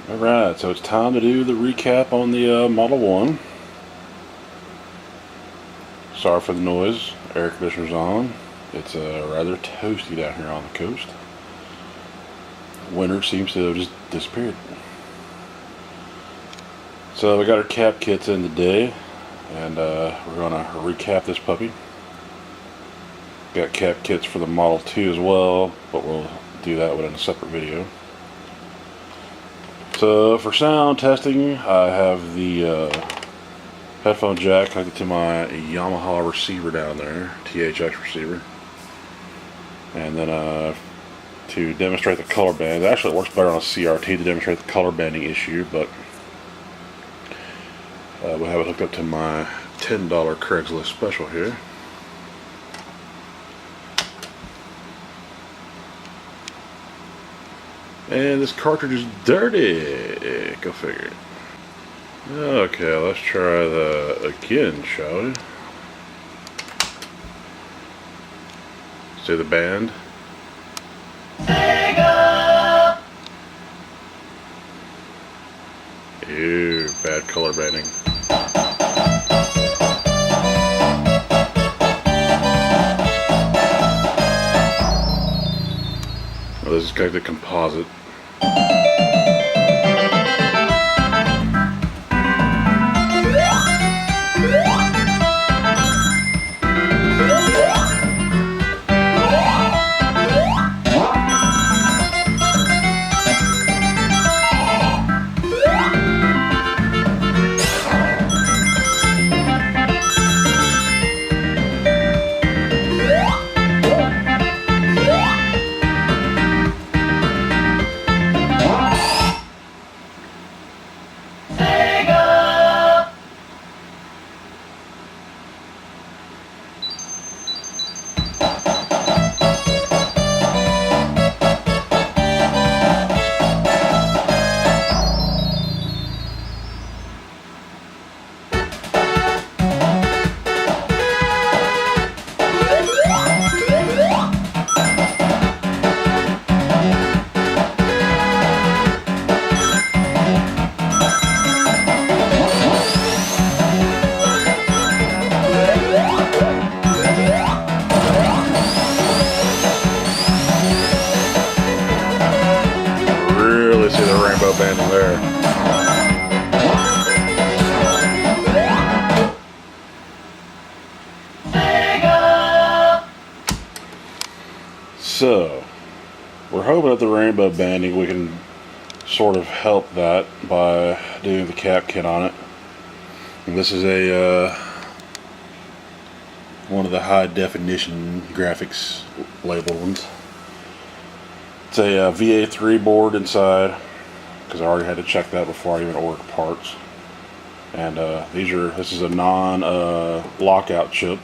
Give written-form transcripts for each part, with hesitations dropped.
Alright, so it's time to do the recap on the Model 1. Sorry for the noise, air conditioner's on. It's rather toasty down here on the coast. Winter seems to have just disappeared. So we got our cap kits in today, and we're going to recap this puppy. Got cap kits for the Model 2 as well, but we'll do that in a separate video. So for sound testing, I have the headphone jack connected to my Yamaha receiver down there, THX receiver. And then to demonstrate the color band, actually it works better on a CRT to demonstrate the color banding issue, but we'll have it hooked up to my $10 Craigslist special here. And this cartridge is dirty. Go figure. Okay, let's try that again, shall we? See the band? Sega! Ew, bad color banding. Well, this is kind of the composite. See the rainbow banding there. So, we're hoping that the rainbow banding, we can sort of help that by doing the cap kit on it. And this is a one of the high definition graphics labeled ones. It's a VA3 board inside, because I already had to check that before I even ordered parts. And this is a non-lockout chip,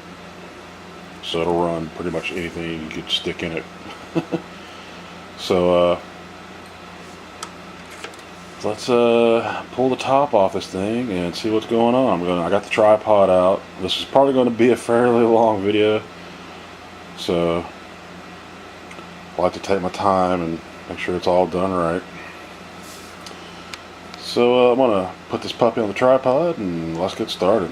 so it'll run pretty much anything you could stick in it. So let's pull the top off this thing and see what's going on. I got the tripod out. This is probably going to be a fairly long video, so I like to take my time and make sure it's all done right. So I'm going to put this puppy on the tripod and let's get started.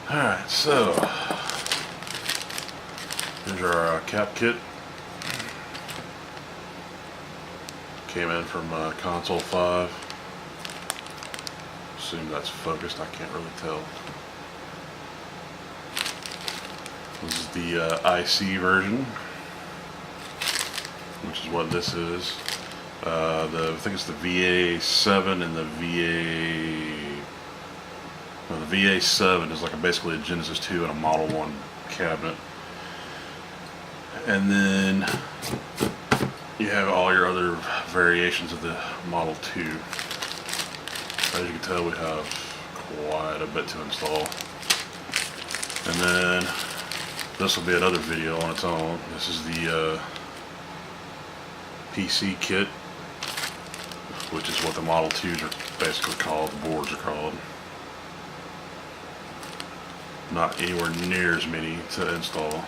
Alright, so here's our cap kit. Came in from console 5. Assume that's focused, I can't really tell. This is the IC version, which is what this is. I think it's the VA7 and the VA7 is like basically a Genesis 2 and a Model 1 cabinet. And then you have all your other variations of the Model 2. As you can tell, we have quite a bit to install. And then this will be another video on its own. This is the PC kit, which is what the Model 2s are basically called, the boards are called. Not anywhere near as many to install,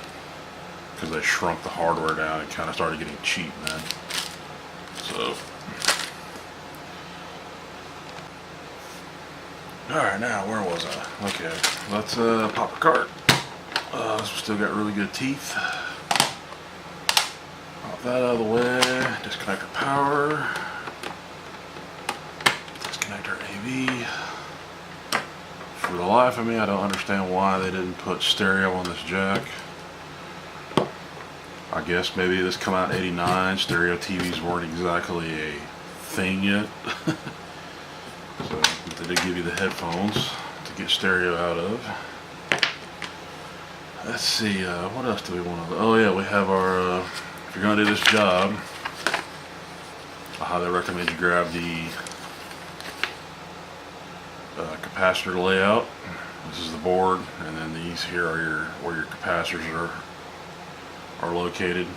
because they shrunk the hardware down and kind of started getting cheap, man. So, alright, now where was I? Okay, let's pop a cart. Still got really good teeth. Pop that out of the way. Disconnect our power. Disconnect our AV. For the life of me, I don't understand why they didn't put stereo on this jack. I guess maybe this come out in '89. Stereo TVs weren't exactly a thing yet. So they did give you the headphones to get stereo out of. Let's see, what else do we want to do? Oh yeah, we have our, if you're going to do this job, I highly recommend you grab the capacitor layout. This is the board, and then these here are where your capacitors are located.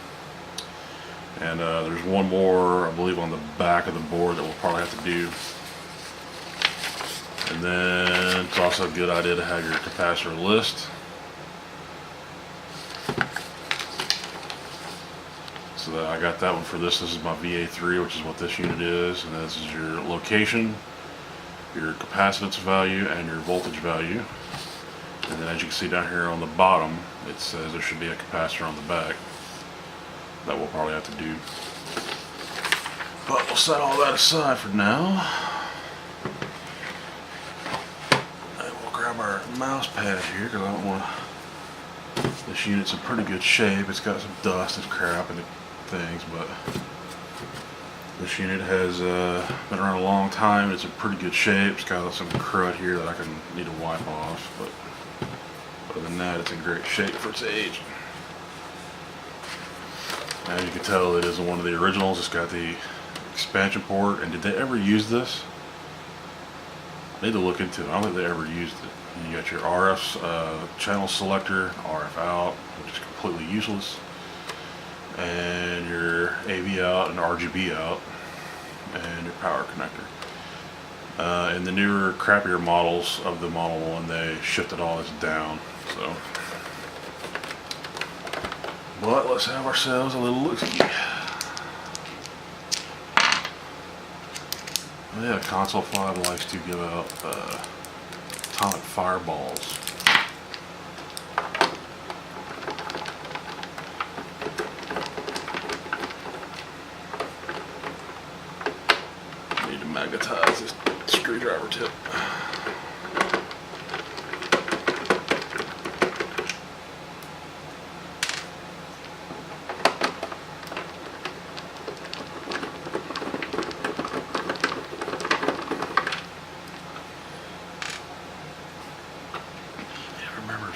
And there's one more, I believe, on the back of the board that we'll probably have to do. And then it's also a good idea to have your capacitor list. So I got that one for this. This is my VA3, which is what this unit is. And this is your location, your capacitance value, and your voltage value. And then as you can see down here on the bottom, it says there should be a capacitor on the back. That we'll probably have to do. But we'll set all that aside for now. And we'll grab our mouse pad here, because I don't want to... This unit's in pretty good shape. It's got some dust and crap and things, but this unit has been around a long time. It's in pretty good shape. It's got some crud here that I need to wipe off, but other than that, it's in great shape for its age. As you can tell, it isn't one of the originals. It's got the expansion port. And did they ever use this? I need to look into it. I don't think they ever used it. And you got your RF channel selector, RF out, which is completely useless, and your AV out and RGB out, and your power connector. In the newer, crappier models of the Model 1, they shifted all this down. So, but let's have ourselves a little look-see. Yeah, Console 5 likes to give out atomic fireballs. Need to magnetize this screwdriver tip.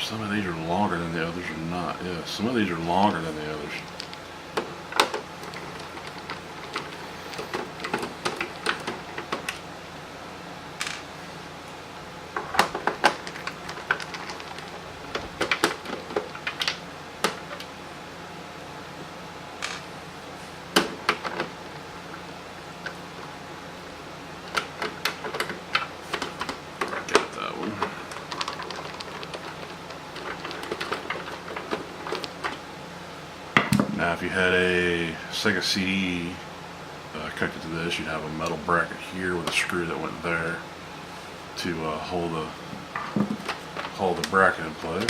Some of these are longer than the others or not. Yeah, some of these are longer than the others. Got that one. Now if you had a Sega CD connected to this, you'd have a metal bracket here with a screw that went there to hold the bracket in place.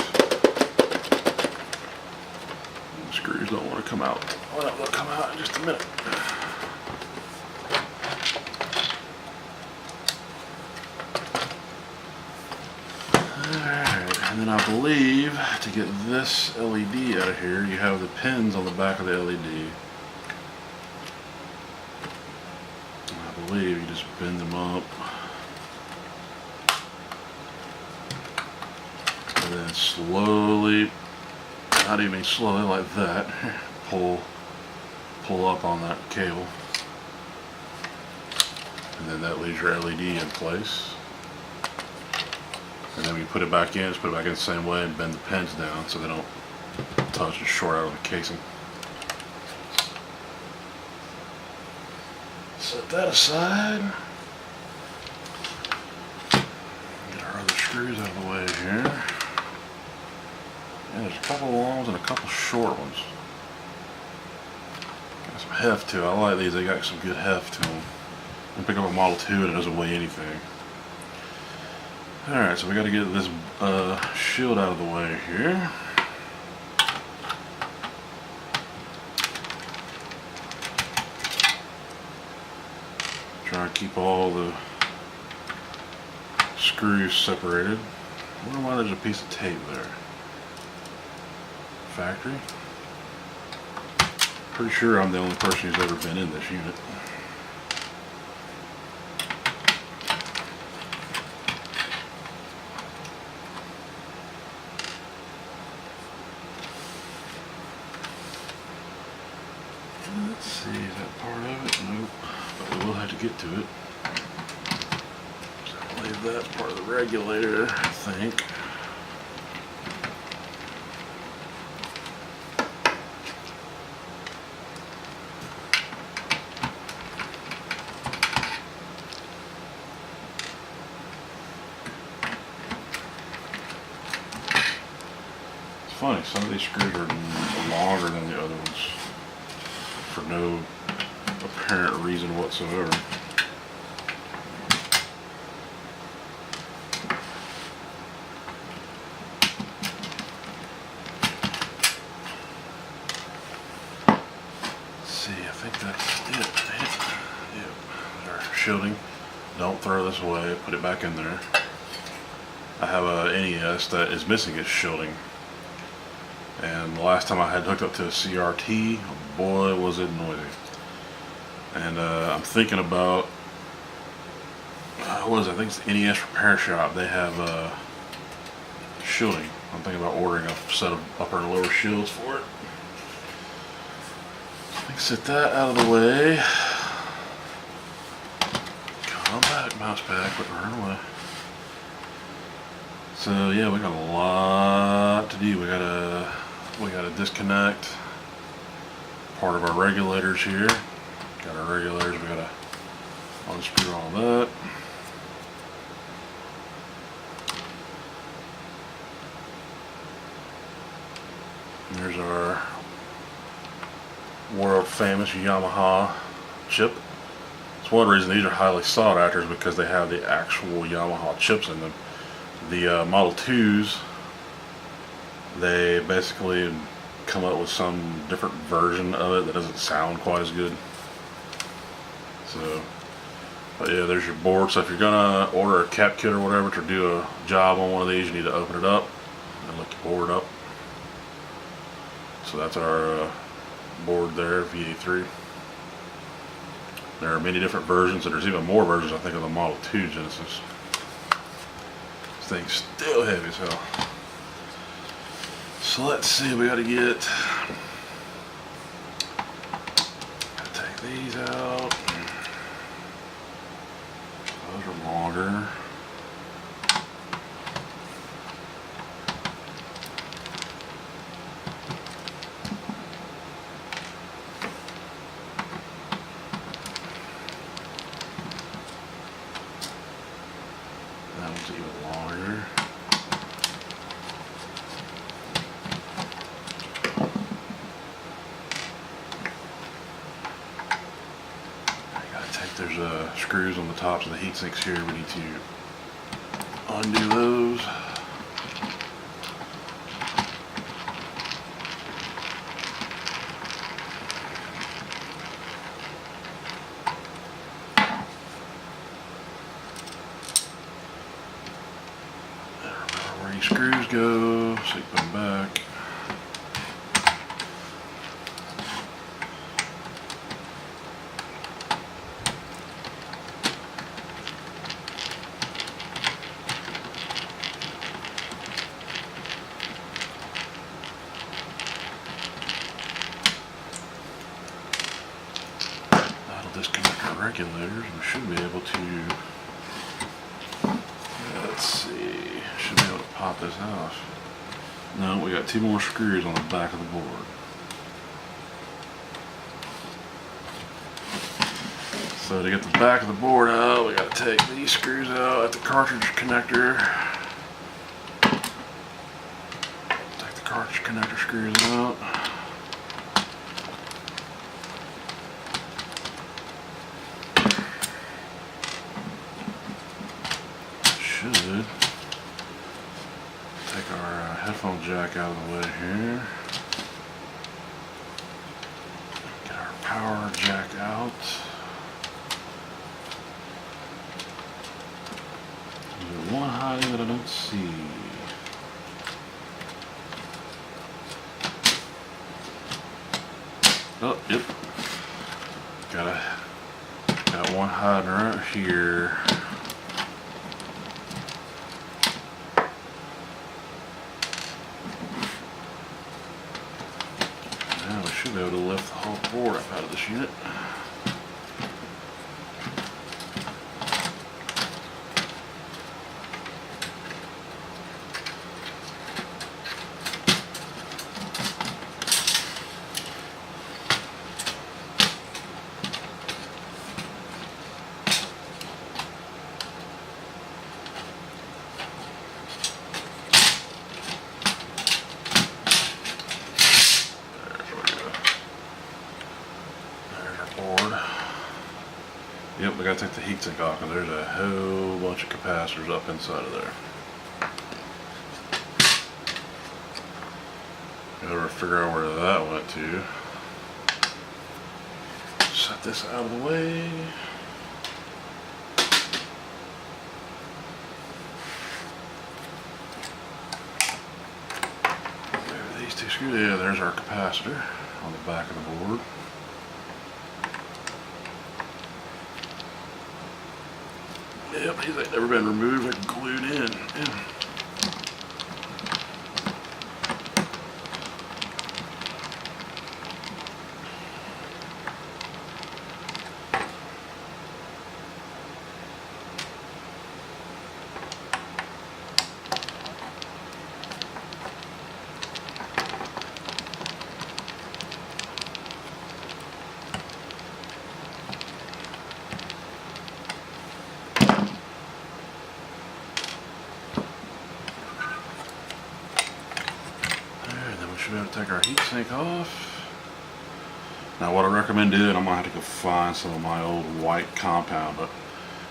The screws don't want to come out. Well, they'll come out in just a minute. And then I believe to get this LED out of here, you have the pins on the back of the LED. And I believe you just bend them up. And then slowly, not even slowly like that, pull up on that cable. And then that leaves your LED in place. And then when you put it back in, just put it back in the same way and bend the pins down so they don't touch and short out of the casing. Set that aside. Get our other screws out of the way here. And there's a couple of long ones and a couple short ones. Got some heft to it. I like these. They got some good heft to them. You pick up a Model 2 and it doesn't weigh anything. Alright, so we got to get this shield out of the way here. Try and keep all the screws separated. I wonder why there's a piece of tape there. Factory. Pretty sure I'm the only person who's ever been in this unit. Let's see, is that part of it? Nope. But we will have to get to it. So I believe that's part of the regulator, I think. It's funny, some of these screws are longer than the other ones for no apparent reason whatsoever. Let's see, I think that's it. Yep, our shielding. Don't throw this away, put it back in there. I have a NES that is missing its shielding. And the last time I had hooked up to a CRT, boy was it noisy. And I'm thinking about, what is it? I think it's the NES Repair Shop. They have shielding. I'm thinking about ordering a set of upper and lower shields for it. Let me set that out of the way. Come back, mouse pad, quit running away. So yeah, we got a lot to do. We gotta disconnect part of our regulators here. Got our regulators, we gotta unscrew all that. And there's our world famous Yamaha chip. It's one reason these are highly sought after is because they have the actual Yamaha chips in them. The Model 2s, they basically come up with some different version of it that doesn't sound quite as good. So, but yeah, there's your board. So if you're gonna order a cap kit or whatever to do a job on one of these, you need to open it up and look your board up. So that's our board there, VA3. There are many different versions, and there's even more versions, I think, of the Model 2 Genesis. This thing's still heavy as hell. So let's see, we gotta take these out. Those are longer. That one's even longer. There's screws on the tops of the heat sinks here. We need to undo those. And remember where your screws go, so you put them back. Disconnect our regulators. We should be able to, let's see, should be able to pop this off. No, we got two more screws on the back of the board. So to get the back of the board out, we got to take these screws out at the cartridge connector. Take the cartridge connector screws out. Should take our headphone jack out of the way here. Get our power jack out. There's one hiding that I don't see. Oh, yep. Got one hiding right here. Now we should be able to lift the whole board up out of this unit. Yep, we gotta take the heatsink off because there's a whole bunch of capacitors up inside of there. Gotta figure out where that went to. Set this out of the way. There, these two screws. Yeah, there's our capacitor on the back of the board. Yep, these ain't never been removed, they're glued in. Yeah. Should be able to take our heatsink off. Now what I recommend doing, I'm going to have to go find some of my old white compound, but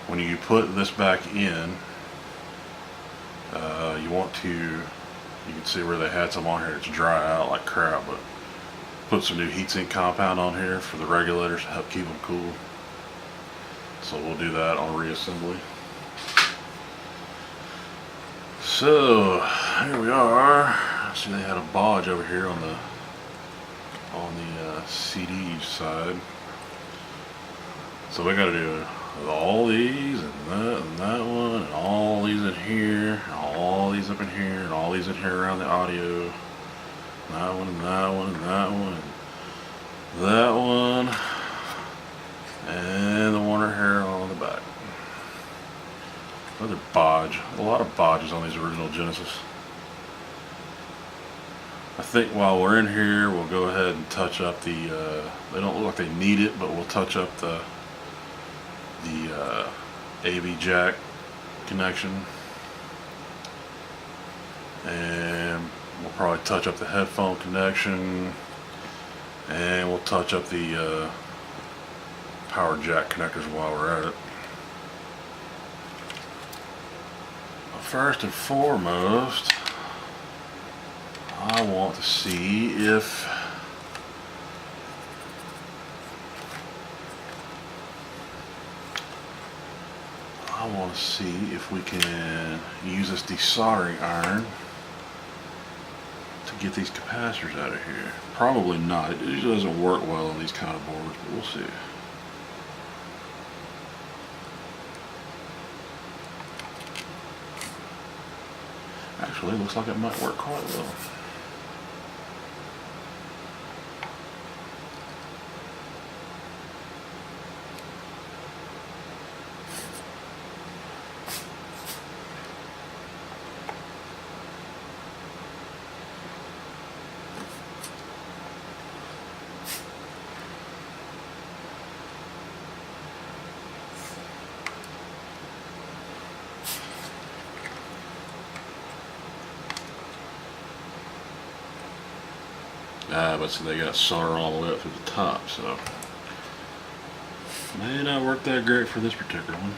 when you put this back in, you want to, you can see where they had some on here, it's dry out like crap, but put some new heatsink compound on here for the regulators to help keep them cool. So we'll do that on reassembly. So here we are. See, they had a bodge over here on the CD side. So we got to do all these and that one and all these in here, and all these up in here, and all these in here around the audio. That one and that one and that one and that one, and the one right here on the back. Another bodge. A lot of bodges on these original Genesis. I think while we're in here, we'll go ahead and touch up the, they don't look like they need it, but we'll touch up the AV jack connection. And we'll probably touch up the headphone connection. And we'll touch up the power jack connectors while we're at it. But first and foremost, I want to see if we can use this desoldering iron to get these capacitors out of here. Probably not. It usually doesn't work well on these kind of boards, but we'll see. Actually, it looks like it might work quite well. But see, they got solder all the way up to the top, so may not work that great for this particular one.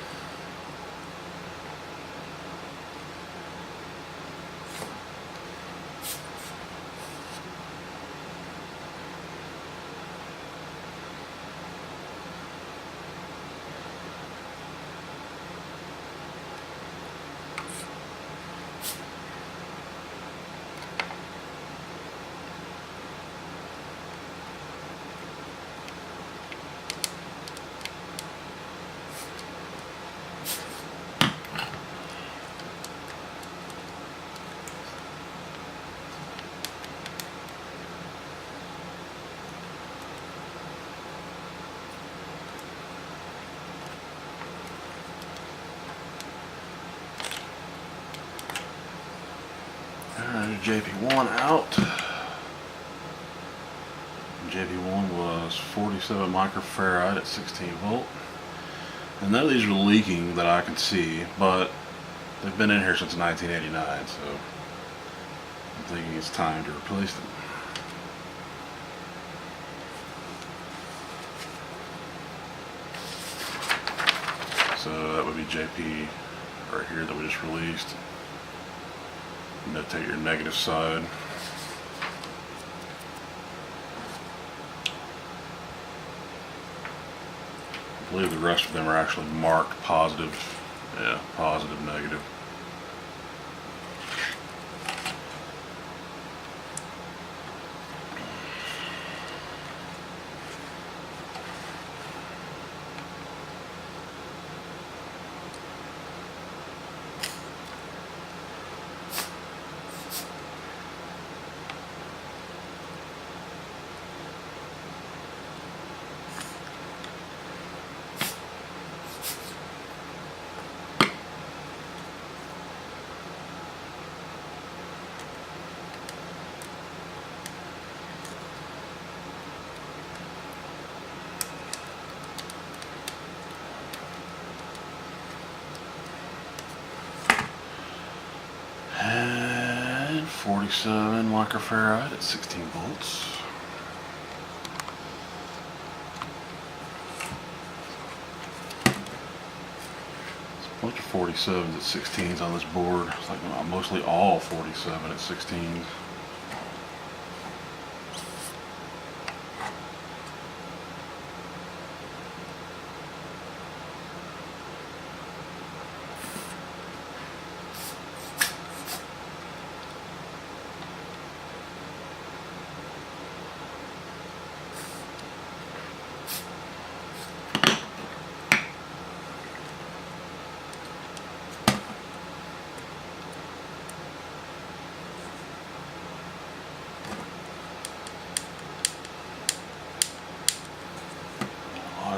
Alright, JP1 out. JP1 was 47 microfarad at 16 volt. And none of these are leaking that I can see, but they've been in here since 1989, so I'm thinking it's time to replace them. So that would be JP right here that we just released. Notate your negative side. I believe the rest of them are actually marked positive. Yeah, positive, negative. And 47 microfarad at 16 volts. There's a bunch of 47s at 16s on this board. It's like mostly all 47 at 16s.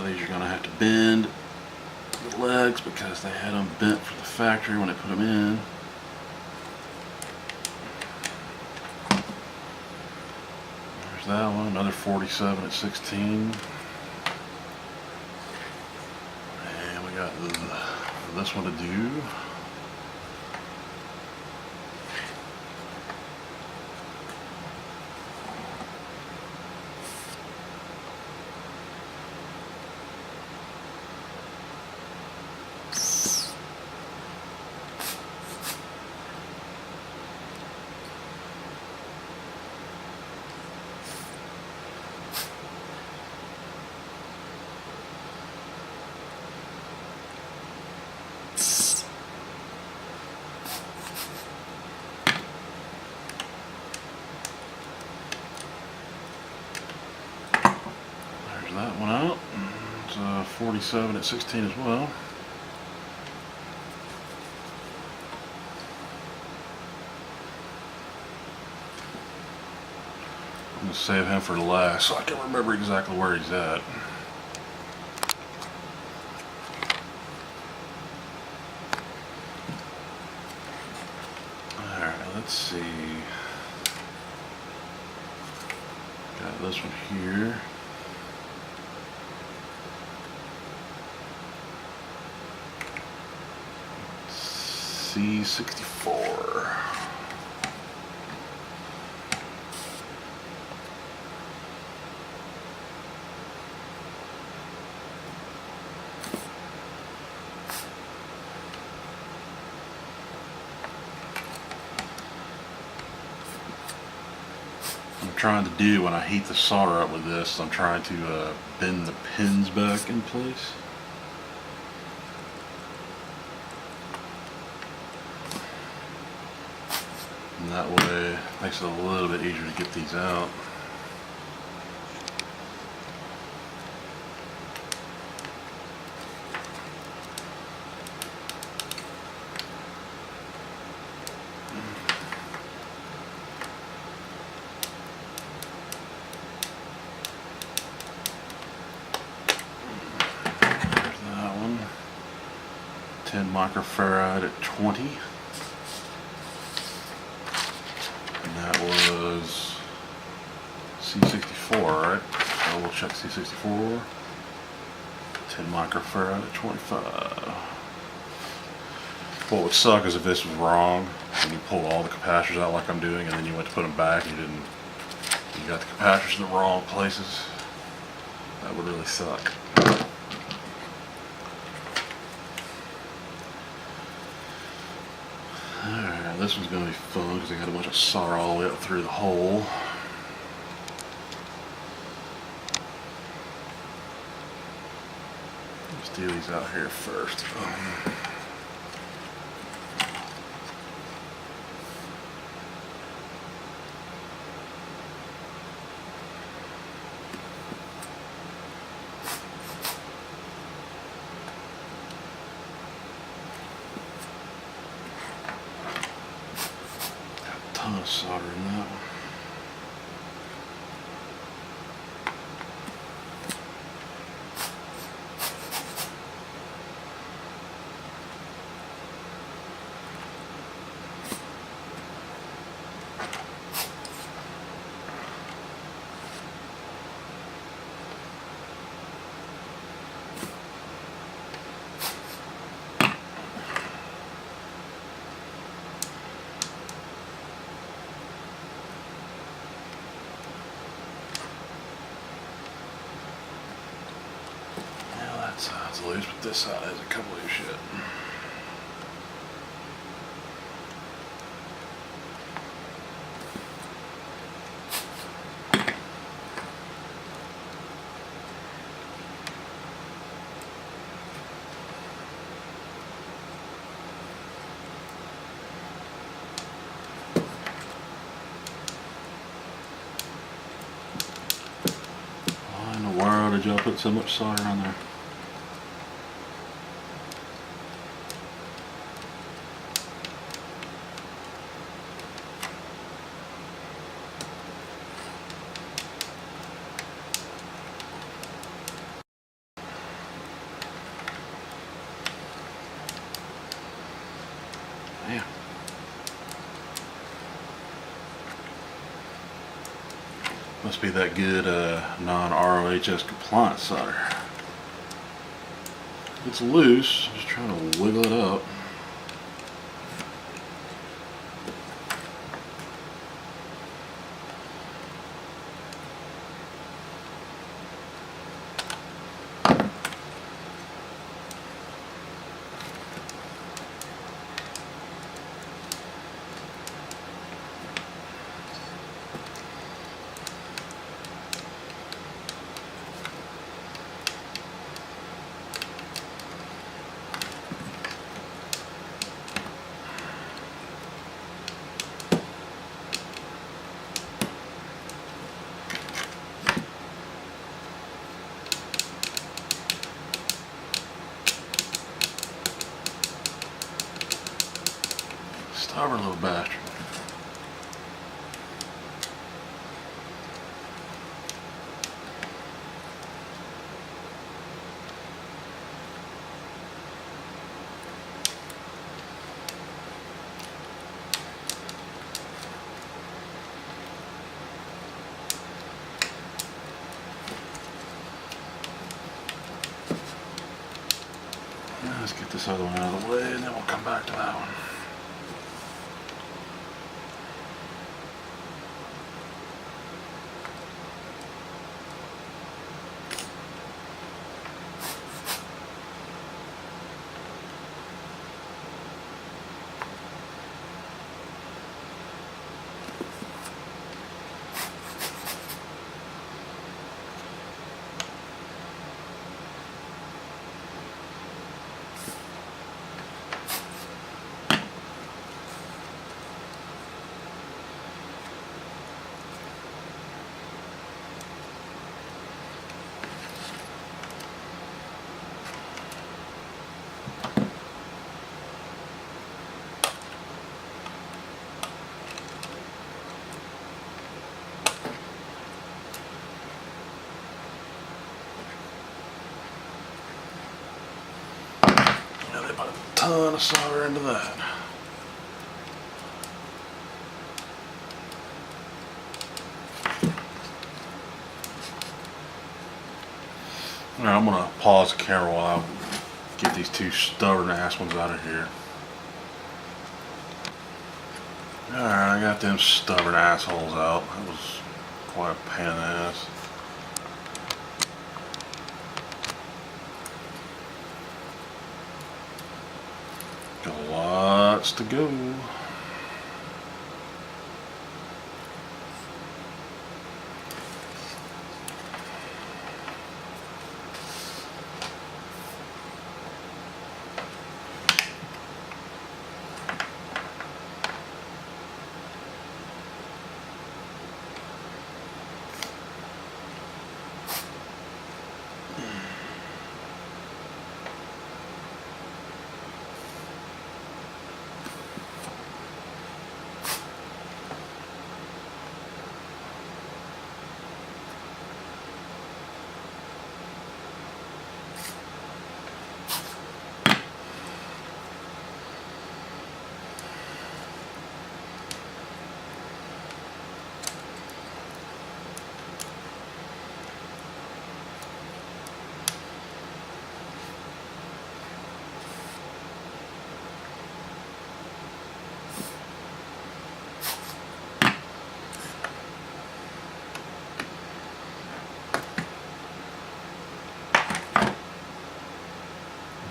These you're going to have to bend the legs because they had them bent for the factory when they put them in. There's that one, another 47 at 16. And we got this one to do. That one out. It's 47 at 16 as well. I'm going to save him for last so I can remember exactly where he's at. Alright, let's see. Got this one here. C64. I'm trying to do when I heat the solder up with this, I'm trying to bend the pins back in place. And that way it makes it a little bit easier to get these out. There's that one. 10 microfarad at 20. And that was C64, right? So we'll check C64. 10 microfarad at 25. What would suck is if this was wrong and you pulled all the capacitors out like I'm doing, and then you went to put them back and you got the capacitors in the wrong places. That would really suck. Alright, this one's going to be fun because I got a bunch of solder all the way up through the hole. Let's do these out here first. Ton of solder in that one. That side's loose, but this side has a couple of shit. Why in the world did y'all put so much solder on there? Yeah. Must be that good non-ROHS compliant solder. It's loose, just trying to wiggle it up. Stubborn little bastard. Let's get this other one out of the way and then we'll come back to that one. put a ton of solder into that. Alright, I'm gonna pause the camera while I get these two stubborn ass ones out of here. Alright, I got them stubborn assholes out. That was quite a pain in the ass. Got lots to go.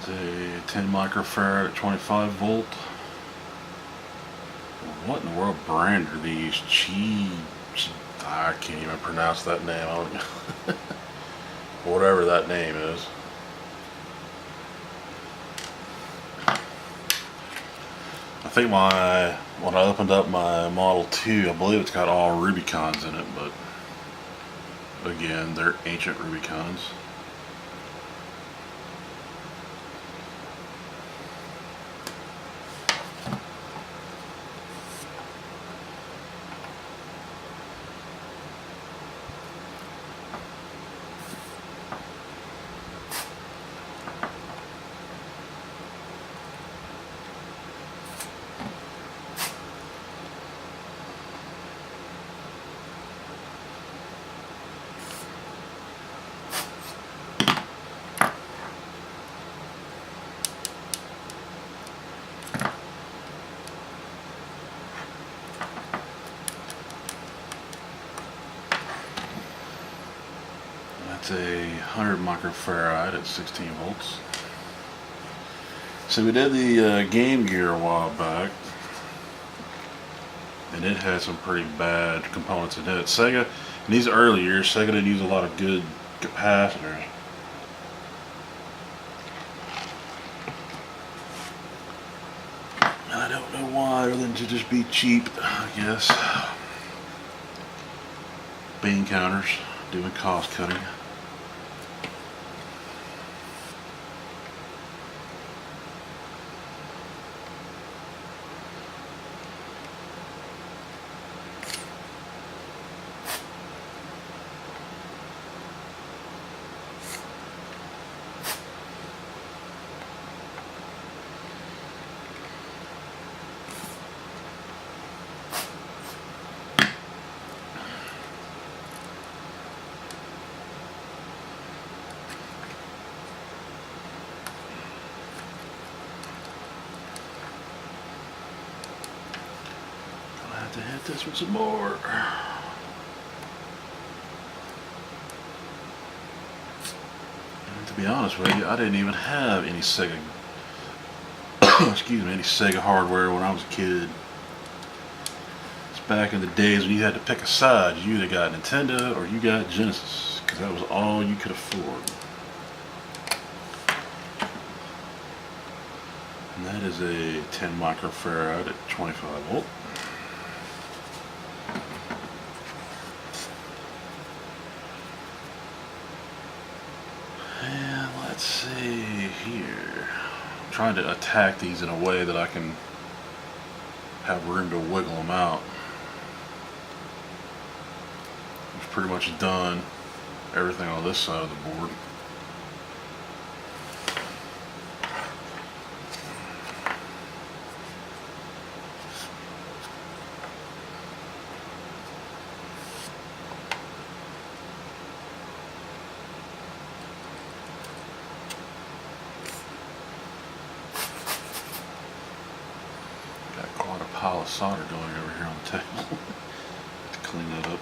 A 10 microfarad at 25 volt. What in the world brand are these? I can't even pronounce that name. I don't whatever that name is. I think when I opened up my Model 2, I believe it's got all Rubicons in it, but again, they're ancient Rubicons. That's a 100 microfarad at 16 volts. So we did the Game Gear a while back, and it had some pretty bad components in it. Sega, in these early years, Sega didn't use a lot of good capacitors. I don't know why, other than to just be cheap, I guess. Bean counters, doing cost cutting. To hit this with some more. And to be honest with you, I didn't even have any Sega excuse me, any Sega hardware when I was a kid. It's back in the days when you had to pick a side. You either got Nintendo or you got Genesis, because that was all you could afford. And that is a 10 microfarad at 25 volt. Let's see here. I'm trying to attack these in a way that I can have room to wiggle them out. I've pretty much done everything on this side of the board. pile of solder going over here on the table. To clean that up.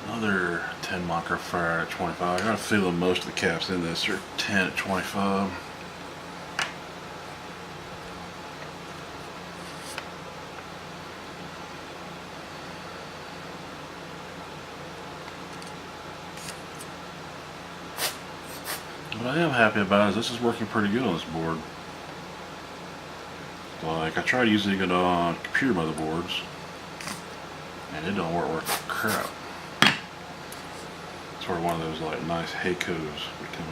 Another 10 microfarad at 25. I got a feeling most of the caps in this are 10 at 25. What I am happy about is this is working pretty good on this board. Like, I tried using it on computer motherboards, and it don't work for crap. Sort of one of those like nice Heikos would come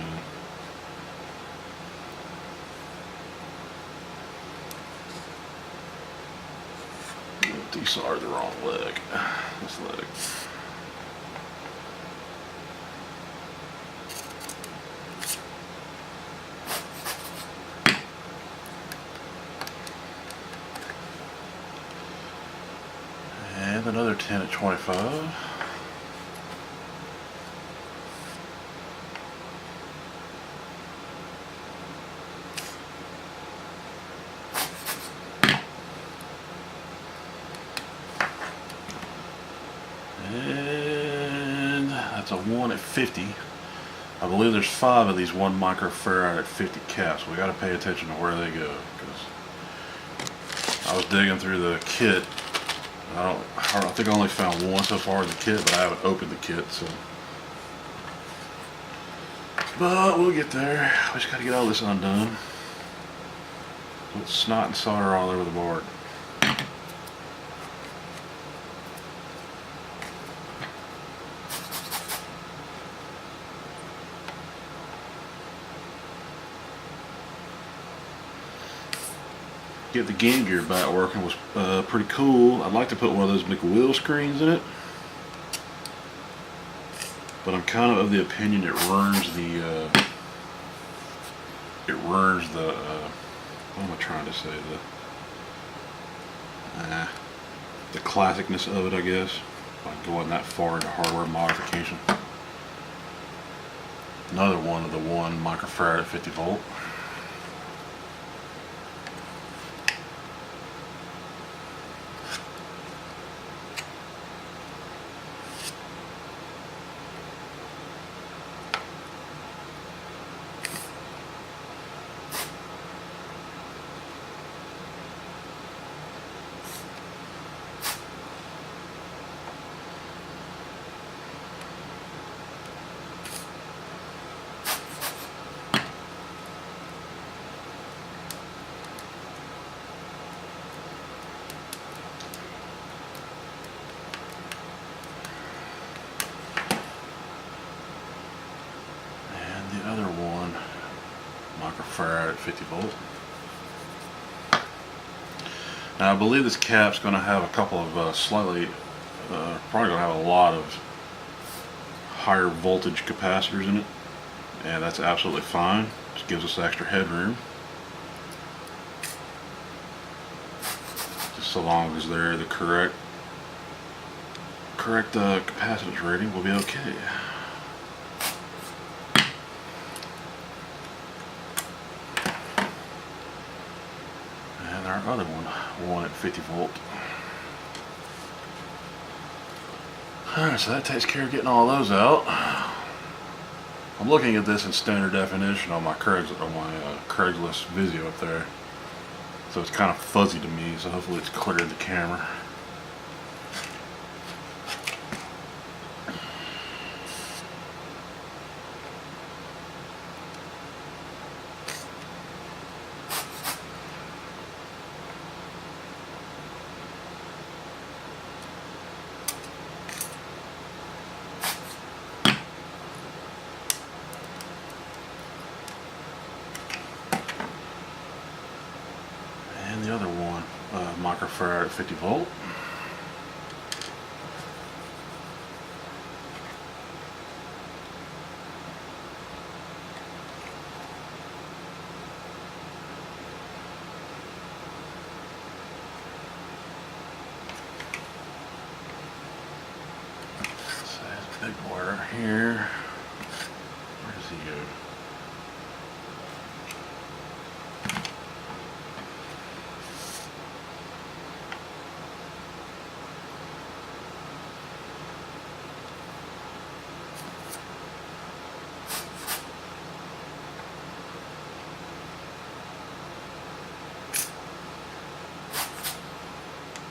in. Desoldered the wrong leg. This leg. And another 10 at 25. And that's a 1 at 50. I believe there's 5 of these 1 microfarad at 50 caps. We got to pay attention to where they go, because I was digging through the kit. I think I only found 1 so far in the kit, but I haven't opened the kit, so. But we'll get there. We just got to get all this undone. Put snot and solder all over the board. Get the Game Gear back working was pretty cool. I'd like to put one of those McWheel screens in it, but I'm kind of the opinion it ruins the what am I trying to say, the classicness of it, I guess, by going that far into hardware modification. Another one of the 1 microfarad at 50 volt. Other 1 microfarad at 50 volt. Now I believe this cap's going to have a couple of probably going to have a lot of higher voltage capacitors in it, and that's absolutely fine. Just gives us extra headroom. Just so long as they're the correct capacitance rating, we'll be okay. Our other one at 50 volt. Alright, so that takes care of getting all those out. I'm looking at this in standard definition on my Craigslist video up there, so it's kind of fuzzy to me, so hopefully it's clear to the camera. And the other 1 microfarad at 50 volt. here. Where does he go?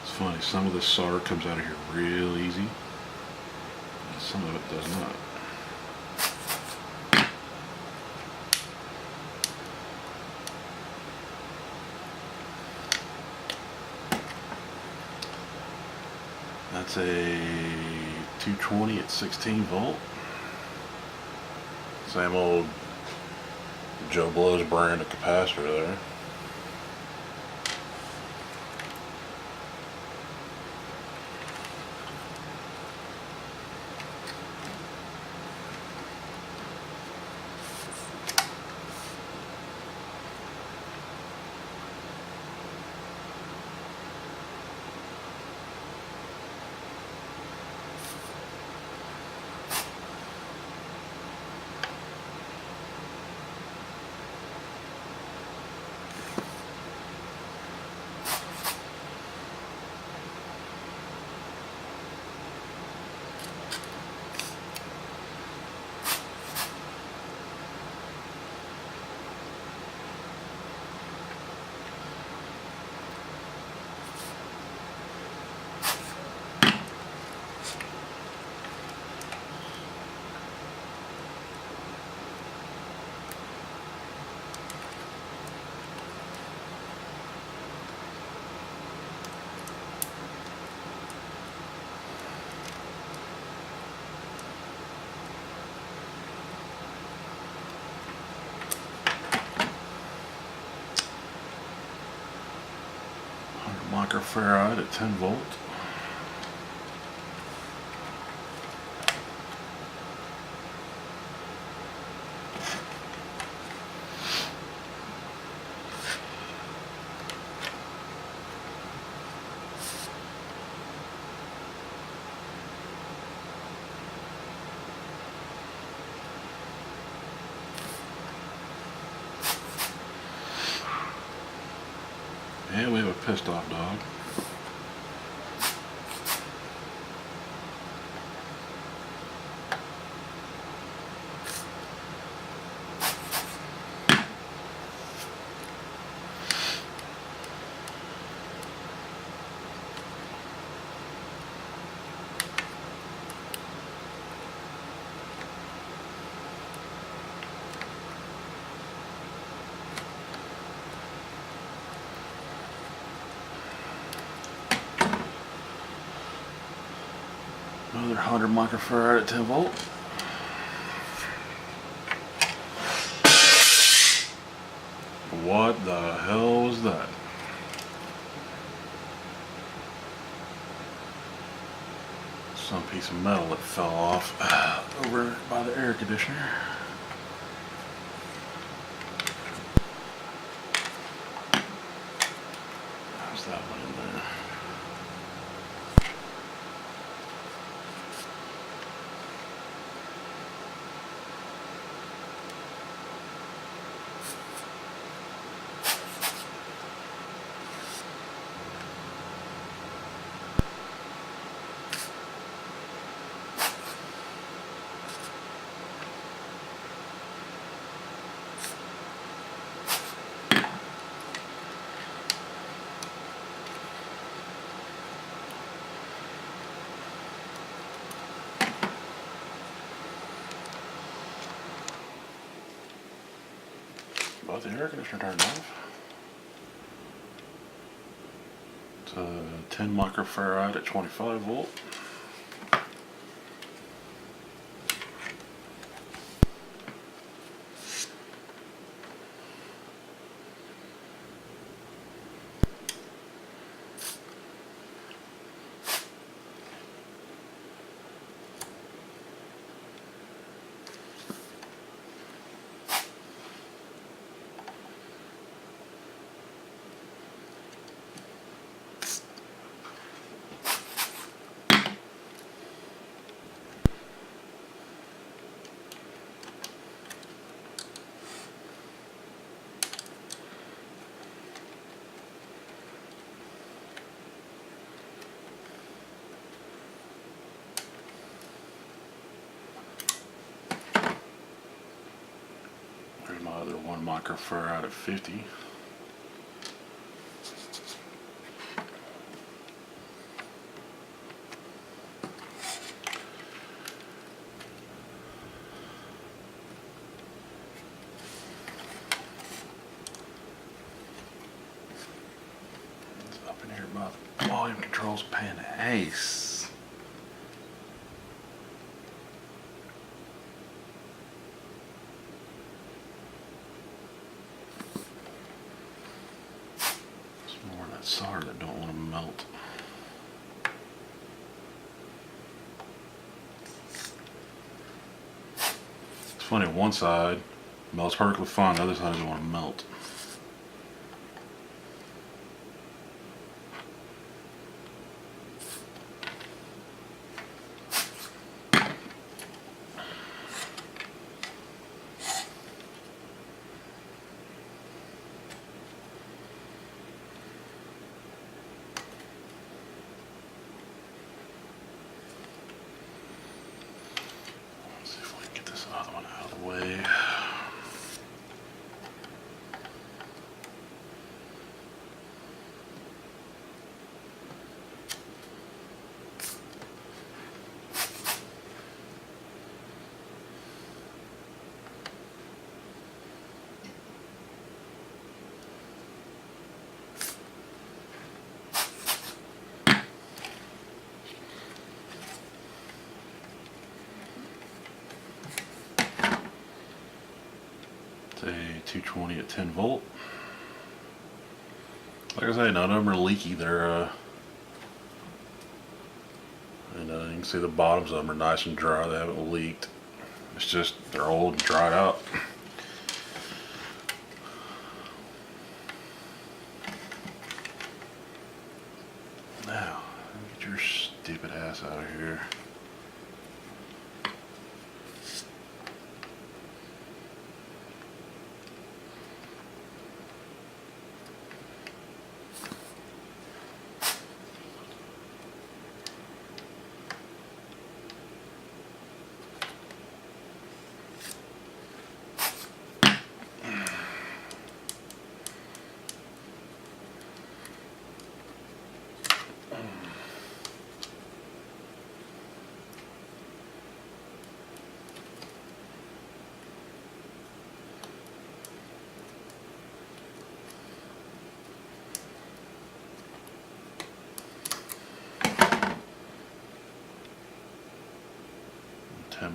It's funny, some of this solder comes out of here real easy, and some of it does not. That's a 220 at 16 volt. Same old Joe Blow's brand of capacitor there. Microfarad at 10 volt. And we have a pissed off dog. Another 100 microfarad at 10 volt. What the hell was that? Some piece of metal that fell off over by the air conditioner. How's that one in there? Both the air conditioner turned off. It's a 10 microfarad at 25 volt. 1 microfarad at 50. It's up in here by the volume controls pan ace. More of that solder that don't want to melt. It's funny, one side melts perfectly fine, the other side doesn't want to melt. Other one out of the way. It's a 220 at 10 volt. Like I say, none of them are leaky. They're and you can see the bottoms of them are nice and dry. They haven't leaked. It's just they're old and dried out. Now, get your stupid ass out of here.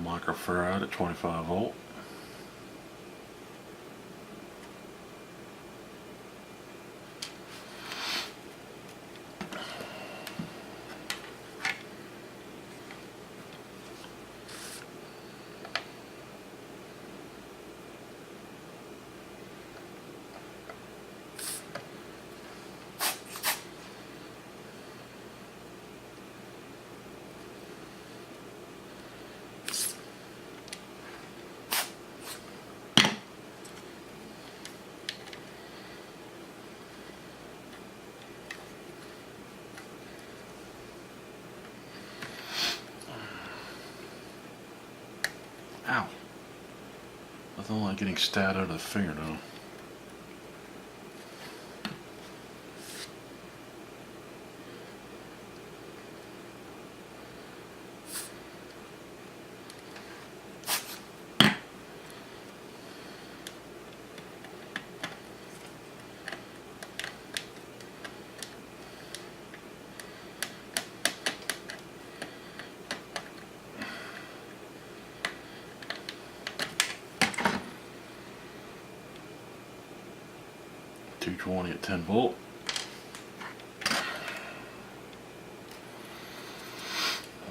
Microfarad at 25 volt. Ow. Nothing like getting stabbed out of the fingernail. .220 at 10 volt.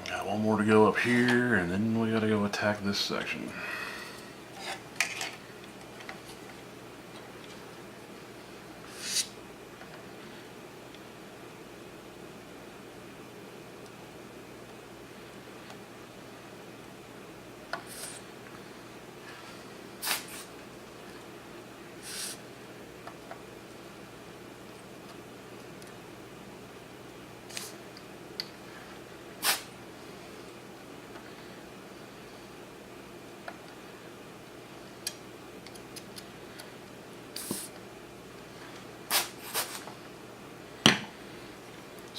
Got one more to go up here, and then we gotta go attack this section.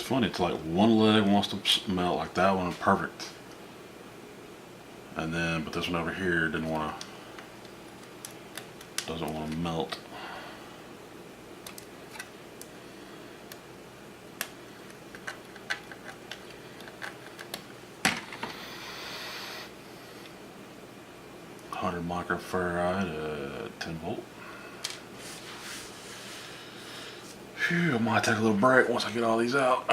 funny. It's like one leg wants to melt like that one, perfect. And then, but this one over here doesn't want to melt. Microfarad at 10 volt. Phew, I might take a little break once I get all these out.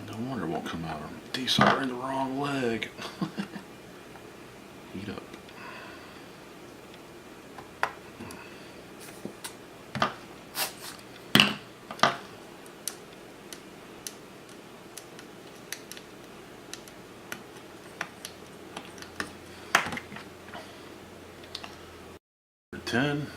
No wonder it won't come out. I'm desoldering the wrong leg. Heat up. For 10.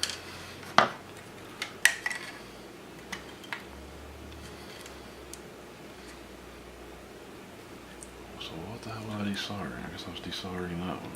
So what the hell was I desoldering? I guess I was desoldering that one.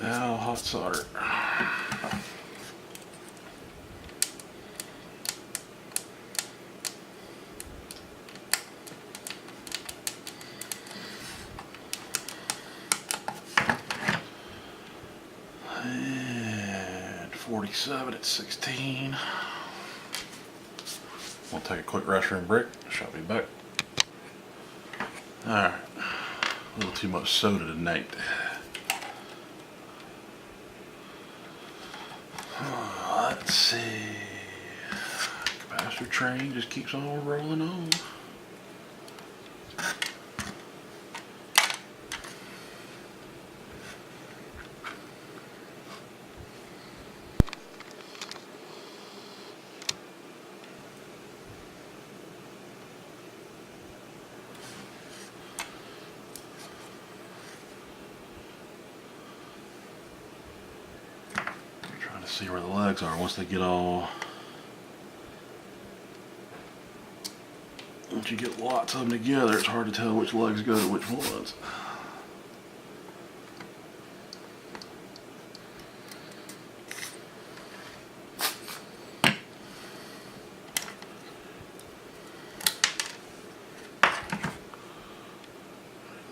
Now hot solder. And 47 at 16. We'll take a quick restroom break. Shall be back. Alright. A little too much soda tonight. Let's see. Capacitor train just keeps on rolling on. See where the legs are once they get all. Once you get lots of them together, it's hard to tell which legs go to which ones.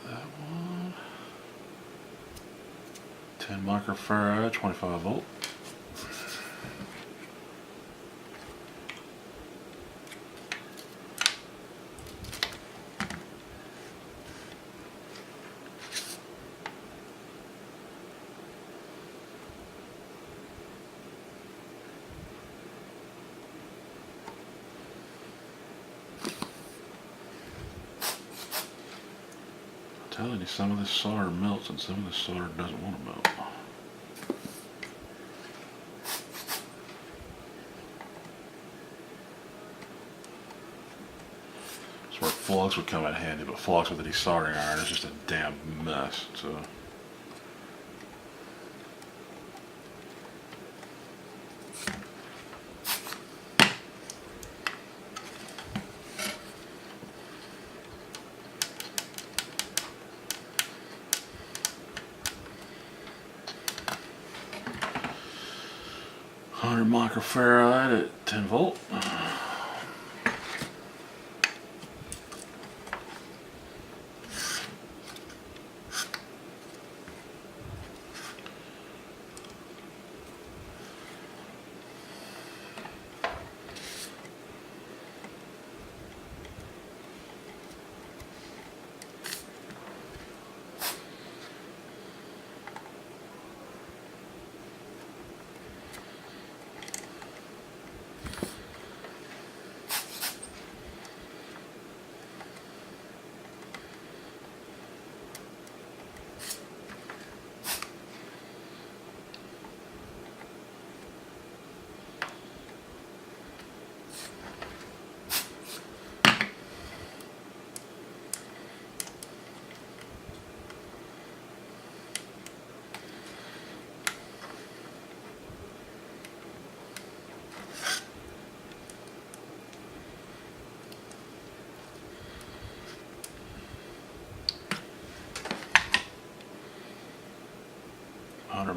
That one. 10 microfarad, 25 volt. telling you, some of this solder melts and some of this solder doesn't want to melt. That's where flux would come in handy, but flux with a desoldering iron is just a damn mess. So. 100 microfarad at 10 volt.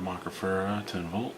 Microfarad, 10 volt.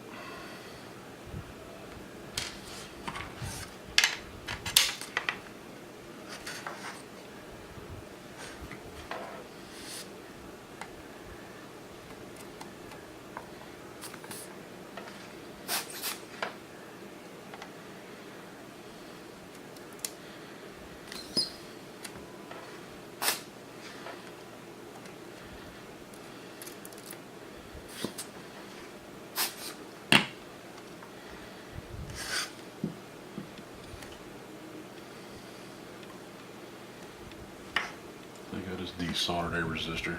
I just desoldered a resistor.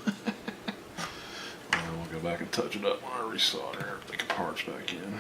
We'll go back and touch it up when I resolder the parts back in.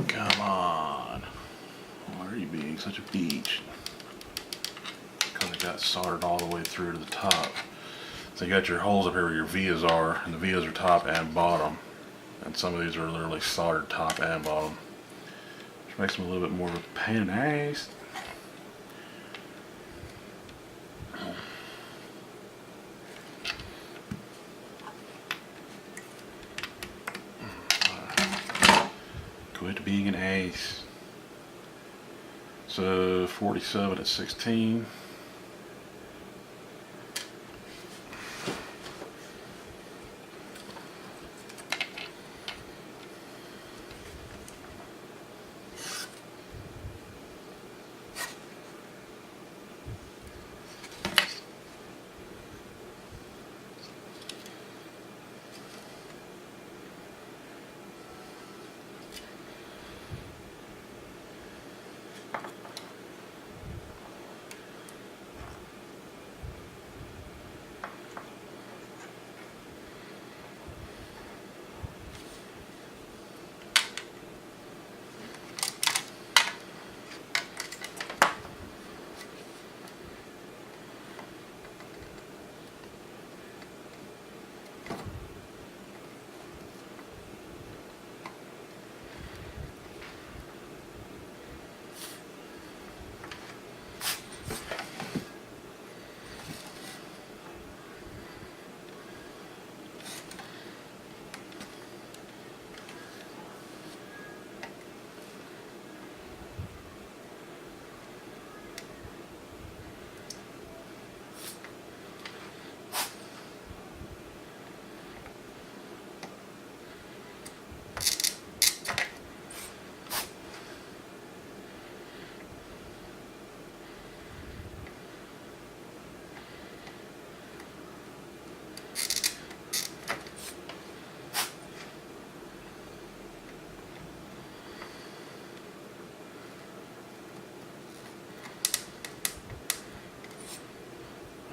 Come on. Why are you being such a beach? Because it got soldered all the way through to the top. So you got your holes up here where your vias are, and the vias are top and bottom. And some of these are literally soldered top and bottom, which makes them a little bit more of a pain in the ass. Quit being an ace. So 47 at 16.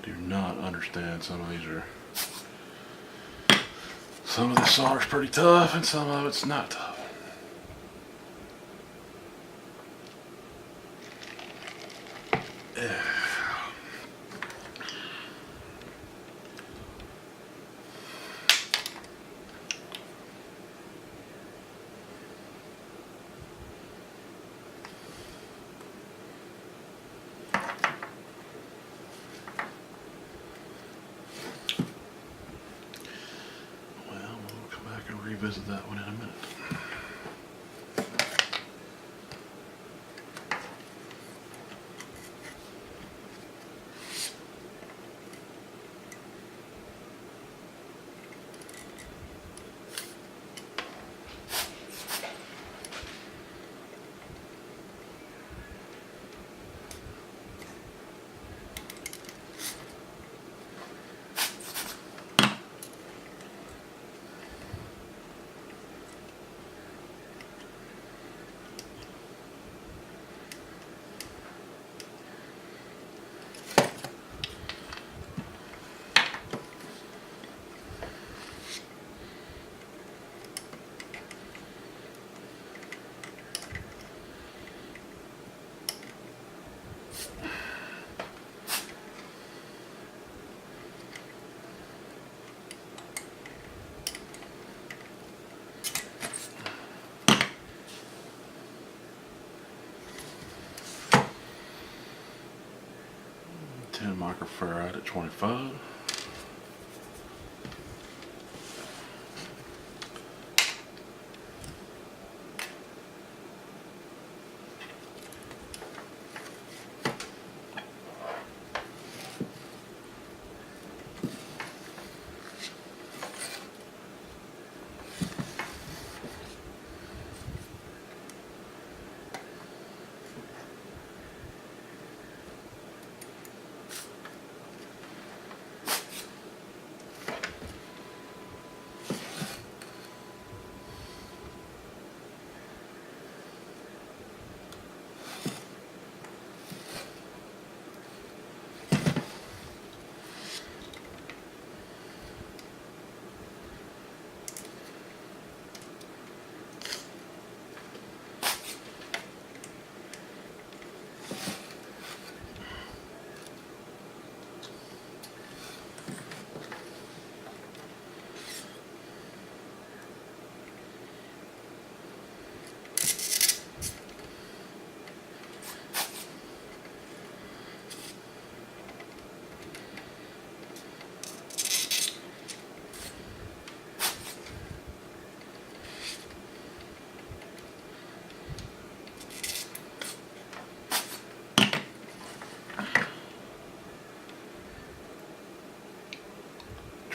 I do not understand. Some of this solder's pretty tough and some of it's not tough. Revisit that one in a minute. Microfarad at 25.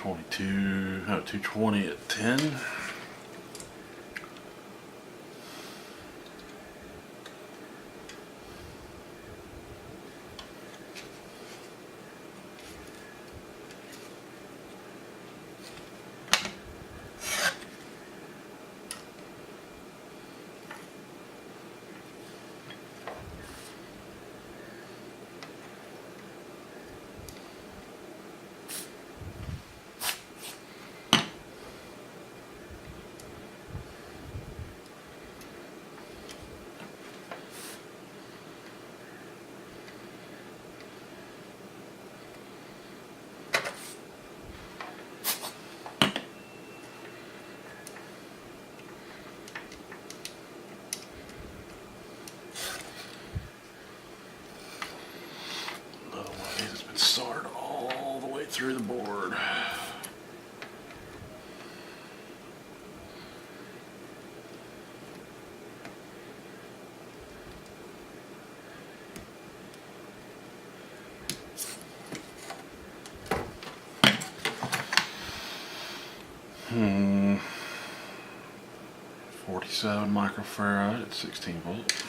220 at 10. Otherwise, it's been soldered all the way through the board. Hmm. 47 microfarad at 16 volts.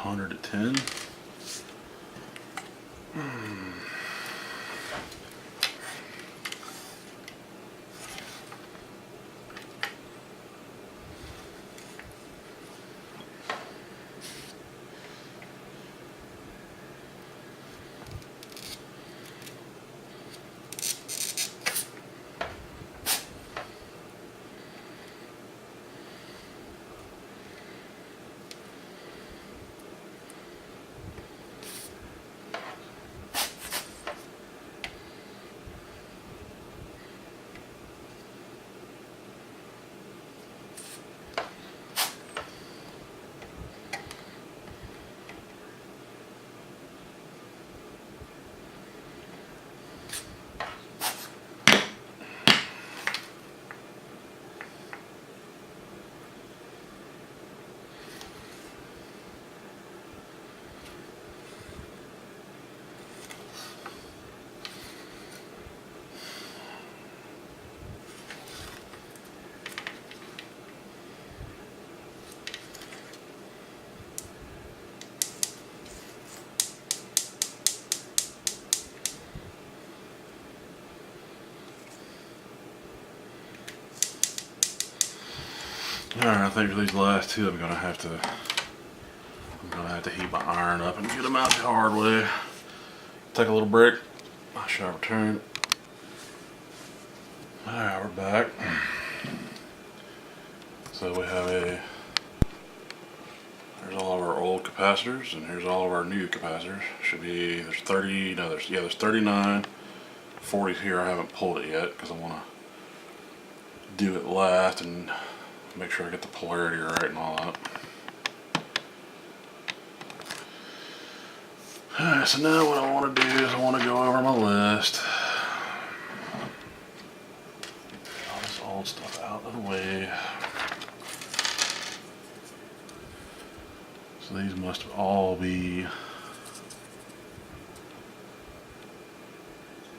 Hundred at 10. Alright, I think for these last two I'm gonna have to heat my iron up and get them out the hard way. Take a little break. I shall return. Alright, we're back. So we have there's all of our old capacitors, and here's all of our new capacitors. Should be, there's 39, 40 here. I haven't pulled it yet because I want to do it last and make sure I get the polarity right and all that. Alright, so now what I want to do is I want to go over my list. Get all this old stuff out of the way. So these must all be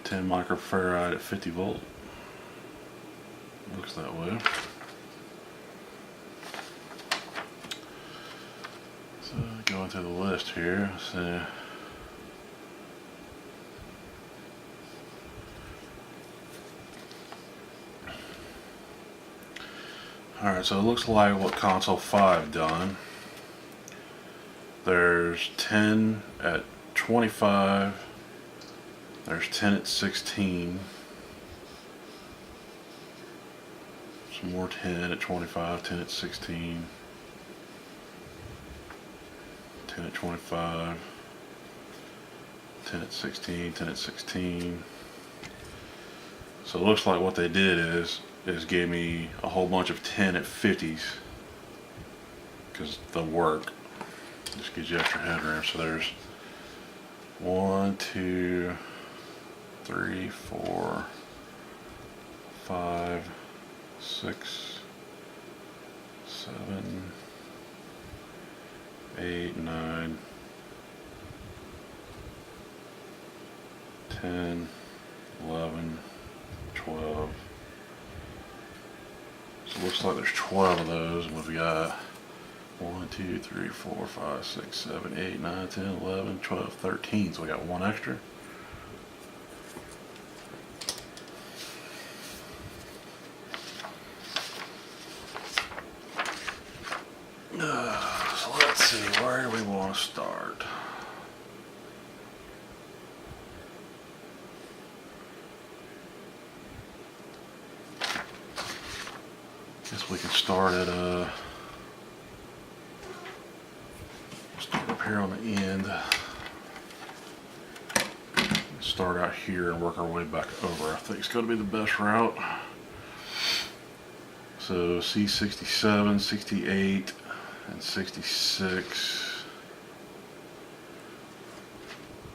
10 microfarad at 50 volt. Looks that way. So going through the list here, so alright, so it looks like what console 5 done. There's 10 at 25, there's 10 at 16, Some more 10 at 25, 10 at 16, 10 at 25, 10 at 16, 10 at 16. So it looks like what they did is gave me a whole bunch of 10 at 50s because they'll work. Just gives you extra headroom. So there's 1, 2, 3, 4, 5, 6, 7, 8, 9, 10, 11, 12. So it looks like there's 12 of those, and we've got 1, 2, 3, 4, 5, 6, 7, 8, 9, 10, 11, 12, 13. So we got one extra. So let's see, where do we want to start? Guess we can start at start up here on the end. Start out here and work our way back over. I think it's going to be the best route. So C67, 68, and 66.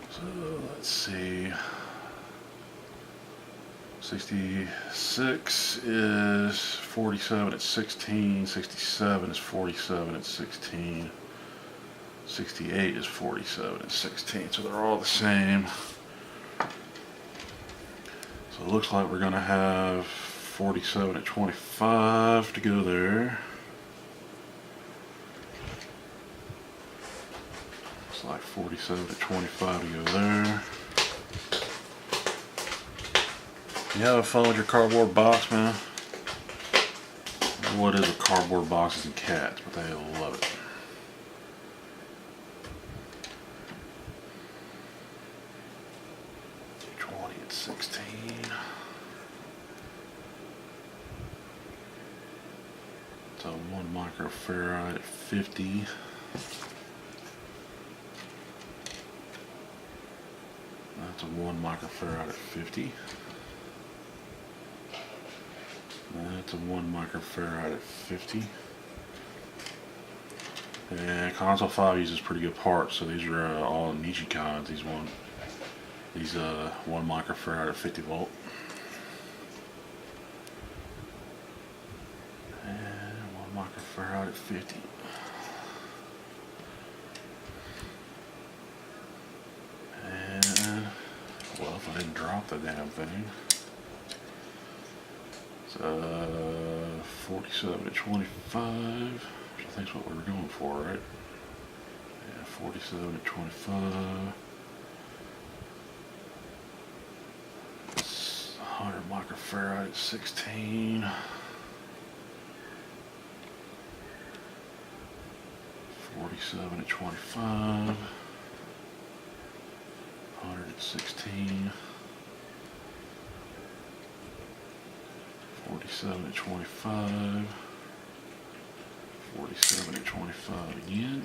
So let's see. 66 is 47 at 16, 67 is 47 at 16, 68 is 47 at 16, so they're all the same. So it looks like we're going to have 47 at 25 to go there. Looks like 47 at 25 to go there. You having fun with your cardboard box, man? What is with cardboard boxes and cats, but they love it. $20 at 16. So 1 microfarad at 50. That's a 1 microfarad at 50. That's a 1 microfarad at 50. And console 5 uses pretty good parts, so these are all Nichi cons. These 1 microfarad at 50 volt. And 1 microfarad at 50. And well, if I didn't drop the damn thing. 47 to 25, which I think is what we were going for, right? Yeah, 47 to 25. 100 microfarad at 16. 47 at 25. 100 at 16. 47 at 25, 47 at 25 again,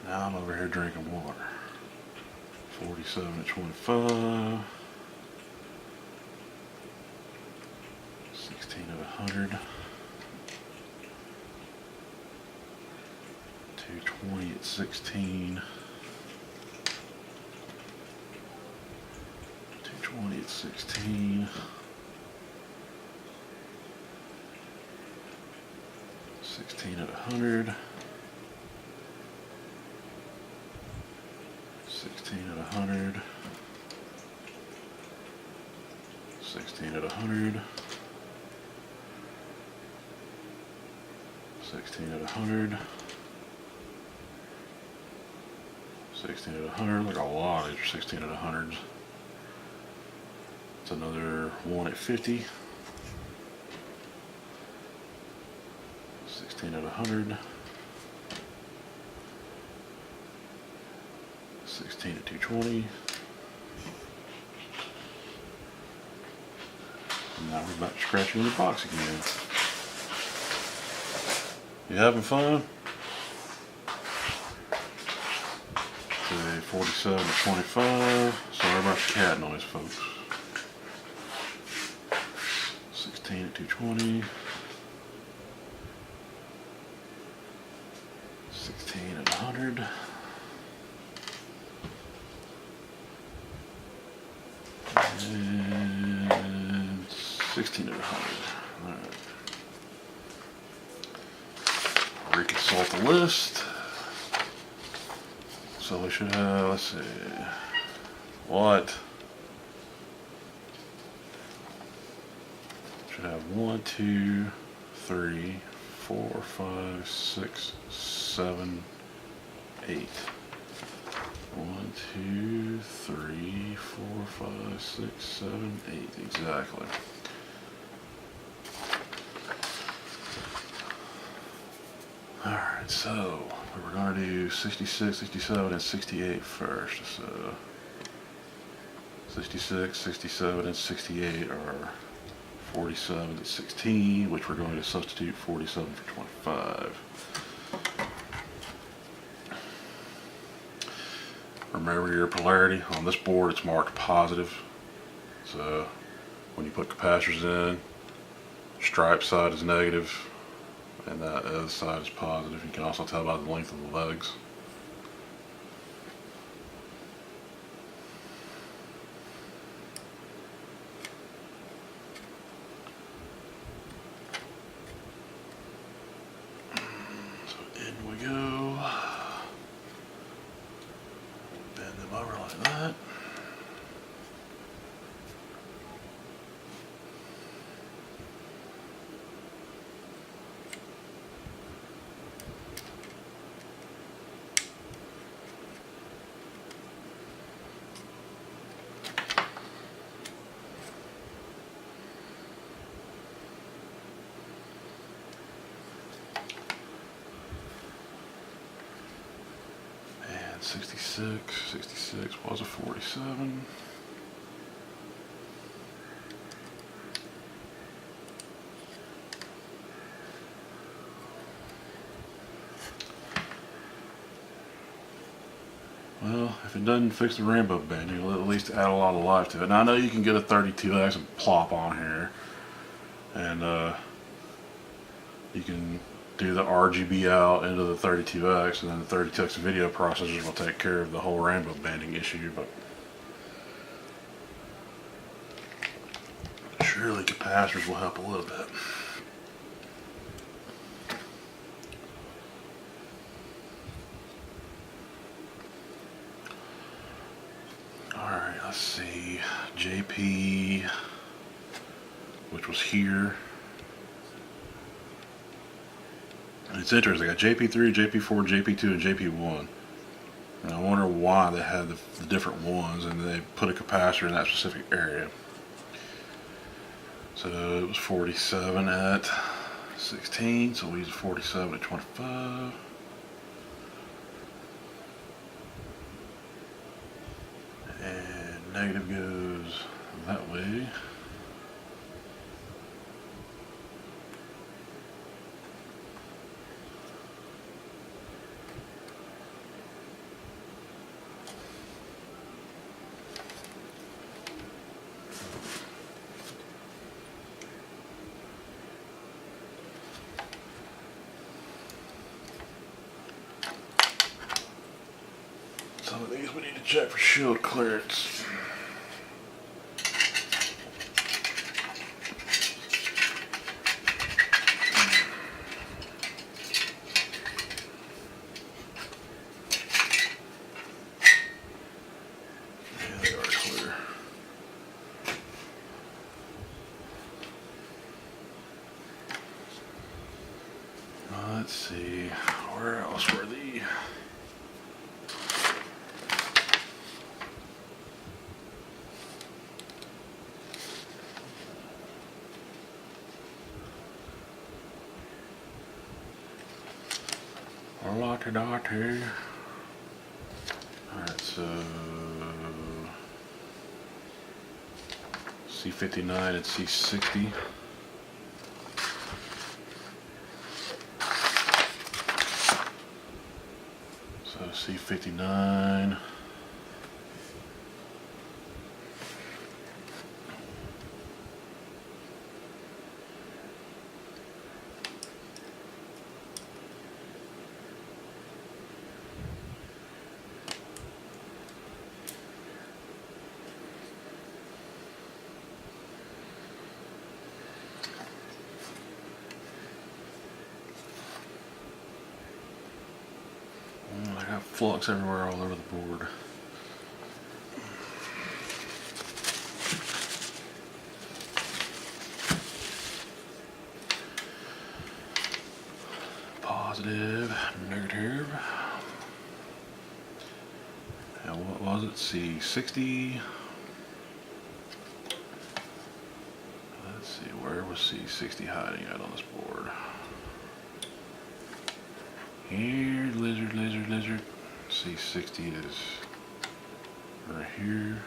now I'm over here drinking water. 47 at 25, 16 at 100, 220 at 16, 20 at 16, 16 at 100, 16 at 100, 16 at 100, 16 at 100, 16 at 100, like a lot of these are 16 at 100s. Another 1 at 50, 16 at 100, 16 at 220, Now we're back to scratching the box again. You having fun? Okay, 47 to 25. Sorry about the cat noise, folks. 16 at 220. 16 at 100. And 16 at 100. Alright. Reconsult the list. So we should have, let's see, what? Should have 1, 2, 3, 4, 5, 6, 7, 8. 1, 2, 3, 4, 5, 6, 7, 8. Exactly. Alright, so we're going to do 66, 67, and 68 first. So 66, 67, and 68 are 47 to 16, which we're going to substitute 47 for 25. Remember your polarity. On this board it's marked positive. So when you put capacitors in, stripe side is negative and that other side is positive. You can also tell by the length of the legs. So in we go. Bend them over like that. And 66 was a 47. Well, if it doesn't fix the rainbow bending, it'll at least add a lot of life to it. Now I know you can get a 32X and plop on here, and you can do the RGB out into the 32X, and then the 32X video processors will take care of the whole rainbow bending issue, but surely capacitors will help a little bit. Alright, let's see. JP, which was here. And it's interesting. I got JP3, JP4, JP2, and JP1. And I wonder why they had the different ones and they put a capacitor in that specific area. So it was 47 at 16, so we use 47 at 25. And negative goes that way. Some of these we need to check for shield clearance. Yeah, they are clear. Let's see, where else were the... Lottie. Alright, so C59 and C60. So C59. I got flux everywhere all over the board. Positive, negative. And what was it? C60. Let's see, where was C60 hiding at on this board? Here, lizard, lizard, lizard. C60 is right here.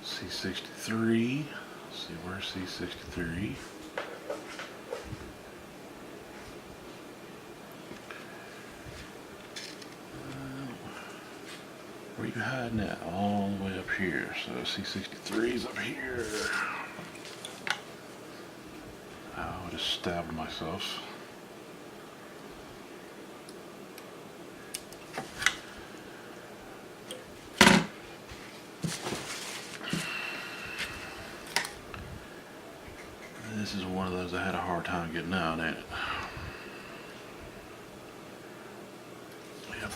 C63. Let's see, where's C63? Where you hiding at? All the way up here. So C63 is up here. I just stabbed myself. This is one of those I had a hard time getting out, ain't it? Yep.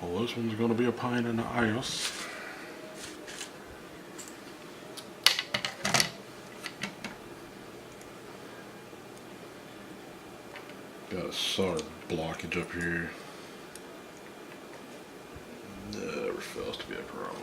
Well, this one's going to be a pain in the ass. Got a solder blockage up here. Never fails to be a problem.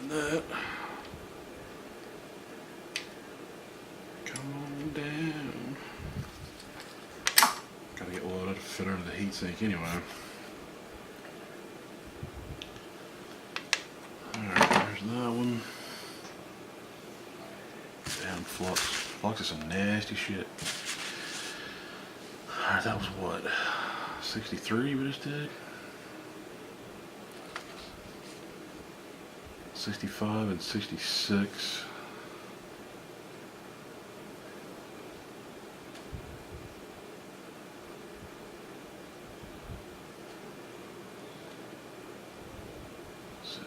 That. Come on down. Gotta get loaded to fit under the heatsink anyway. Alright, there's that one. Damn flux. Flux is some nasty shit. Alright, that was what? 63 we just did? 65 and 66. So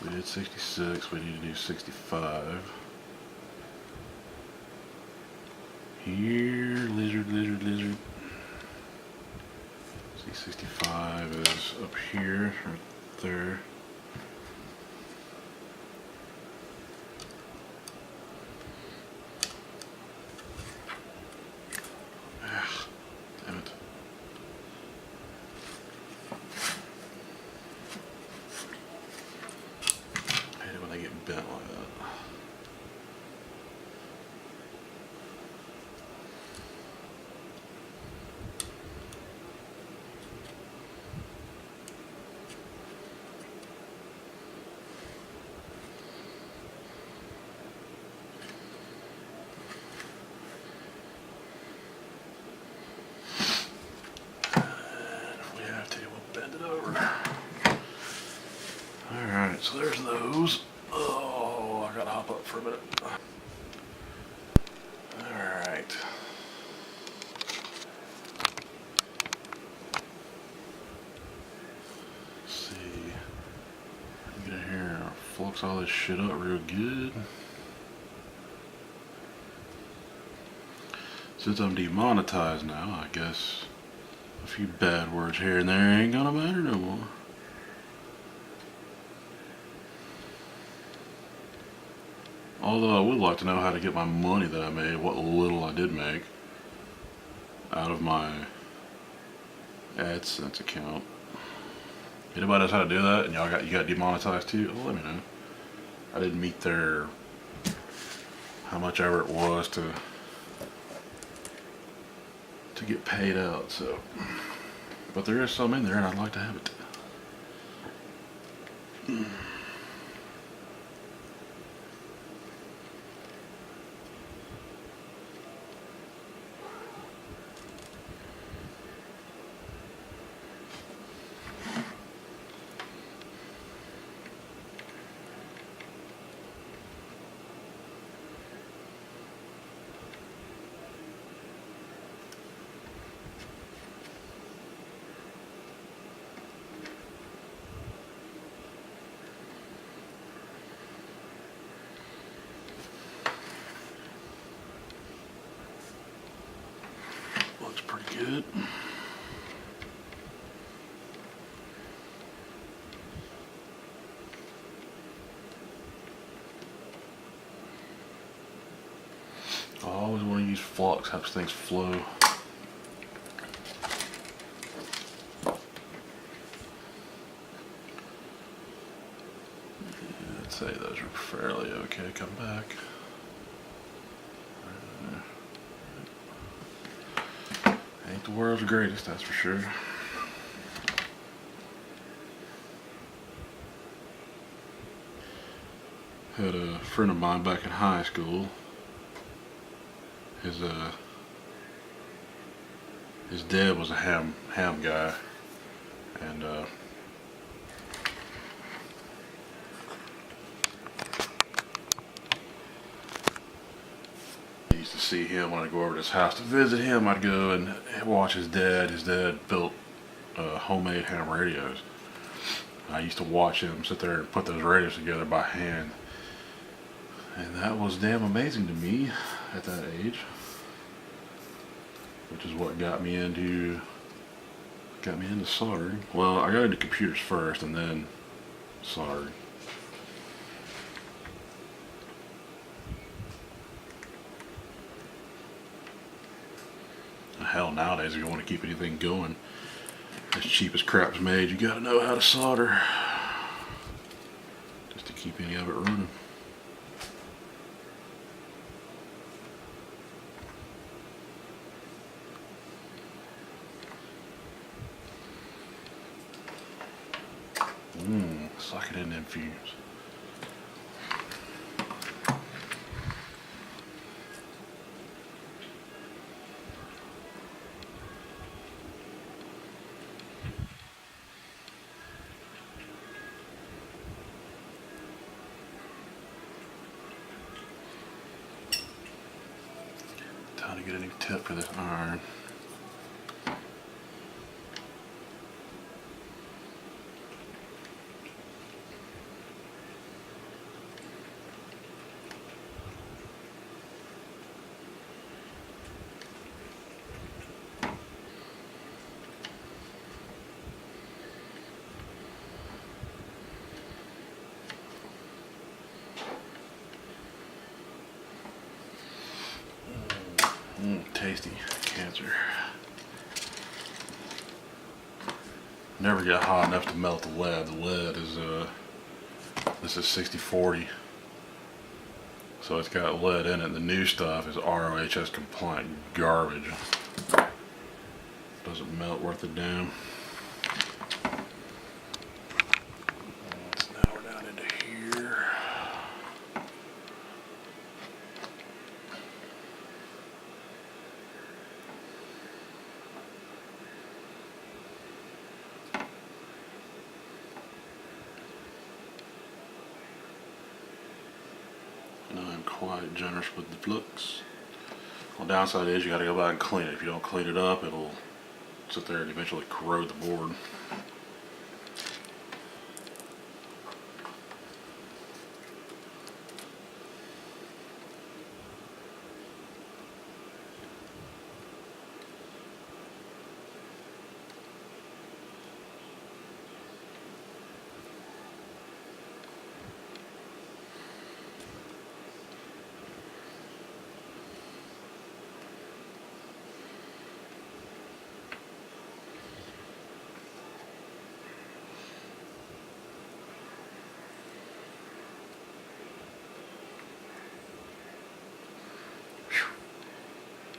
we did 66, we need to do 65. Here, lizard, lizard, lizard. C65 is up here, right there. Ah, damn it. I hate it when they get bent like that. Alright, so there's those. Oh, I gotta hop up for a minute. Alright. Let's see. Get in here and flux all this shit up real good. Since I'm demonetized now, I guess a few bad words here and there ain't gonna matter no more. Although I would like to know how to get my money that I made, what little I did make, out of my AdSense account. Anybody knows how to do that and you got demonetized too? Well, let me know. I didn't meet their, how much ever it was to get paid out, so. But there is some in there and I'd like to have it. Looks pretty good. I always want to use flux, helps things flow. I'd say those are fairly okay. Come back. Ain't the world's greatest, that's for sure. Had a friend of mine back in high school. His dad was a ham guy, and I used to see him when I'd go over to his house to visit him. I'd go and watch his dad. His dad built homemade ham radios. I used to watch him sit there and put those radios together by hand, and that was damn amazing to me at that age. Which is what got me into soldering. Well, I got into computers first and then soldering. Hell, nowadays if you want to keep anything going, as cheap as crap's made, you gotta know how to solder just to keep any of it running. Suck it in them fumes. Time to get a new tip for this iron. tasty cancer. Never get hot enough to melt the lead. The lead is this is 6040, so it's got lead in it. The new stuff is ROHS compliant garbage. Doesn't melt worth a damn. So now we're down into here. And I'm quite generous with the flux. Well, the downside is you gotta go back and clean it. If you don't clean it up, it'll sit there and eventually corrode the board.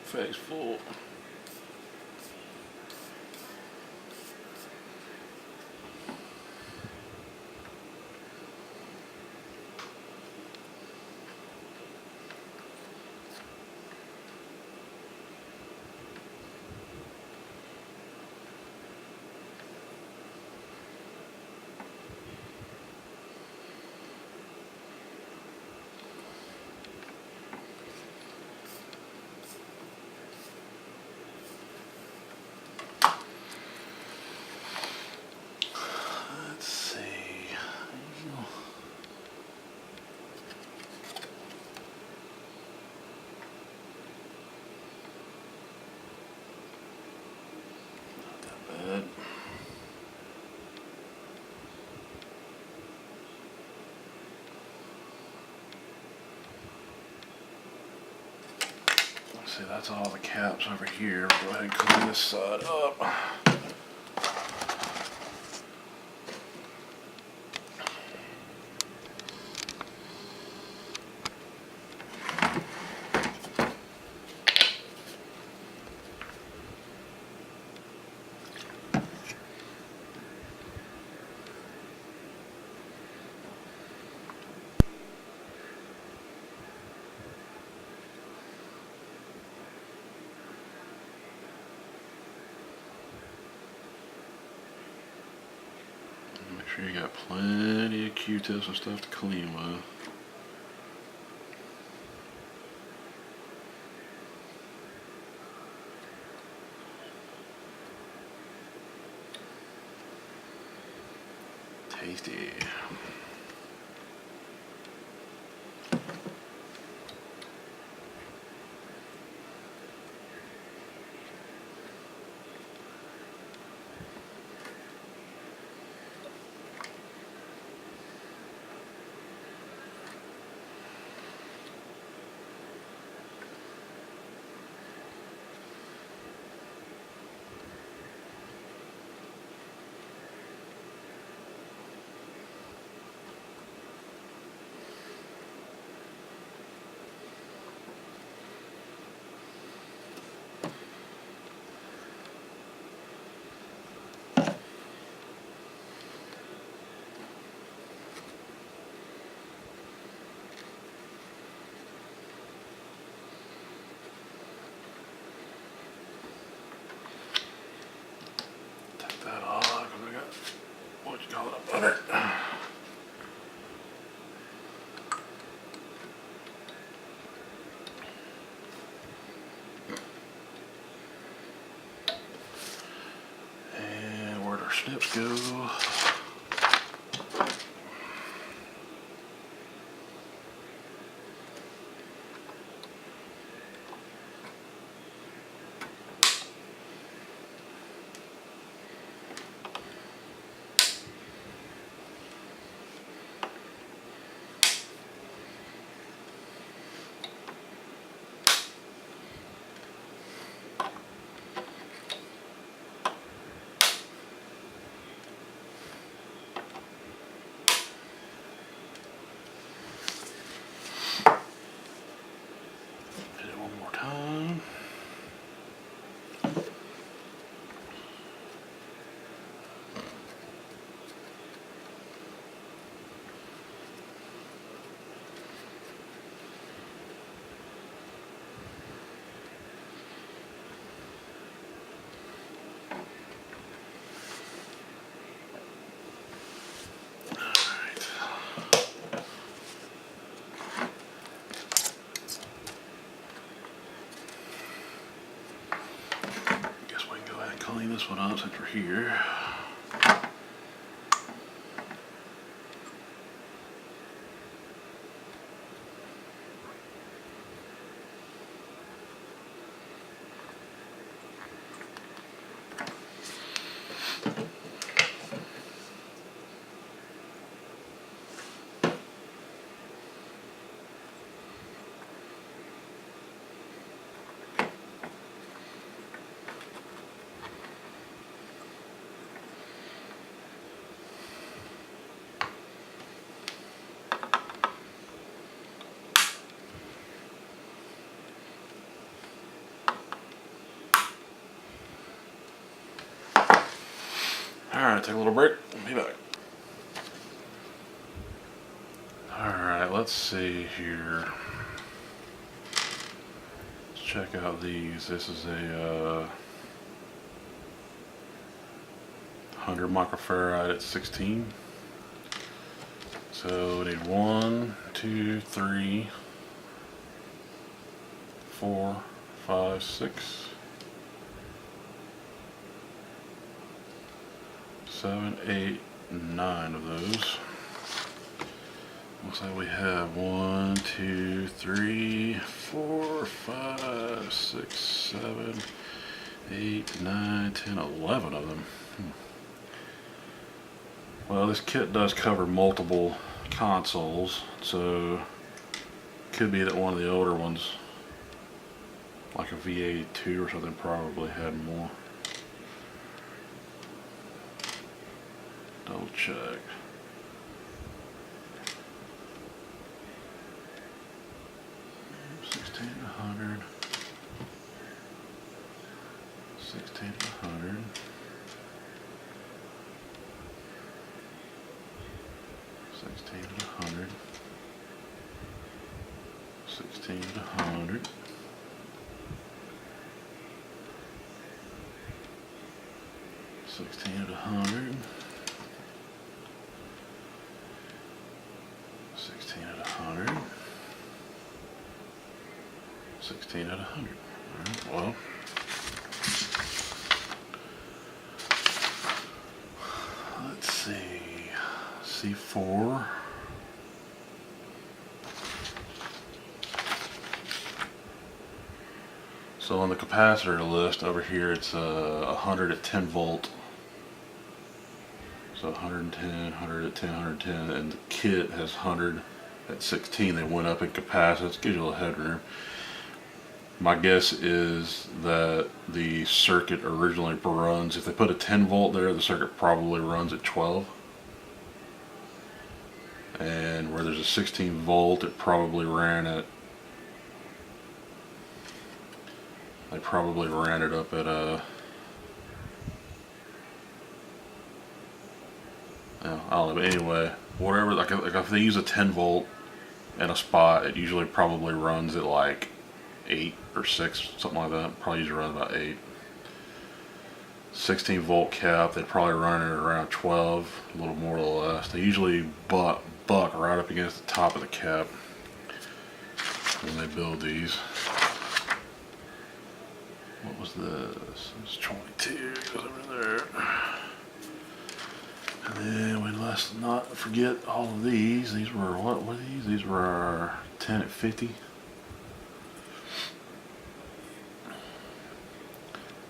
Face full. See, that's all the caps over here. Go ahead and clean this side up. Make sure you got plenty of Q-tips and stuff to clean with. Tasty. And where'd our snips go? clean this one up since we're here. Alright, take a little break. Be back. Alright, let's see here. Let's check out these. This is a 100 microfarad at 16. So we need 1, 2, 3, 4, 5, 6. 7, 8, 9 of those. Looks like we have 1, 2, 3, 4, 5, 6, 7, 8, 9, 10, 11 of them. Well, this kit does cover multiple consoles, so it could be that one of the older ones, like a VA2 or something, probably had more. Double check. $16 to 100. 16 to 100. 16 to 100. 16 to 100. 16 to 100. 16 at 100. 16 at 100. Alright, well. Let's see. C4. So on the capacitor list over here, it's 100 at 10 volt. So 110, 100 at 10, 110, and the kit has 100 at 16. They went up in capacitance, gives you a little headroom. My guess is that the circuit originally runs, if they put a 10 volt there, the circuit probably runs at 12. And where there's a 16 volt, it probably ran at, they probably ran it up at a, I don't know, but anyway, whatever, like if they use a 10 volt in a spot, it usually probably runs at like 8 or 6, something like that. Probably usually runs about 8. 16 volt cap, they probably run it around 12, a little more or less. They usually buck right up against the top of the cap when they build these. What was this? It's 22, goes over there. And then we let's not forget all of these. These were, what were these? These were our 10 at 50.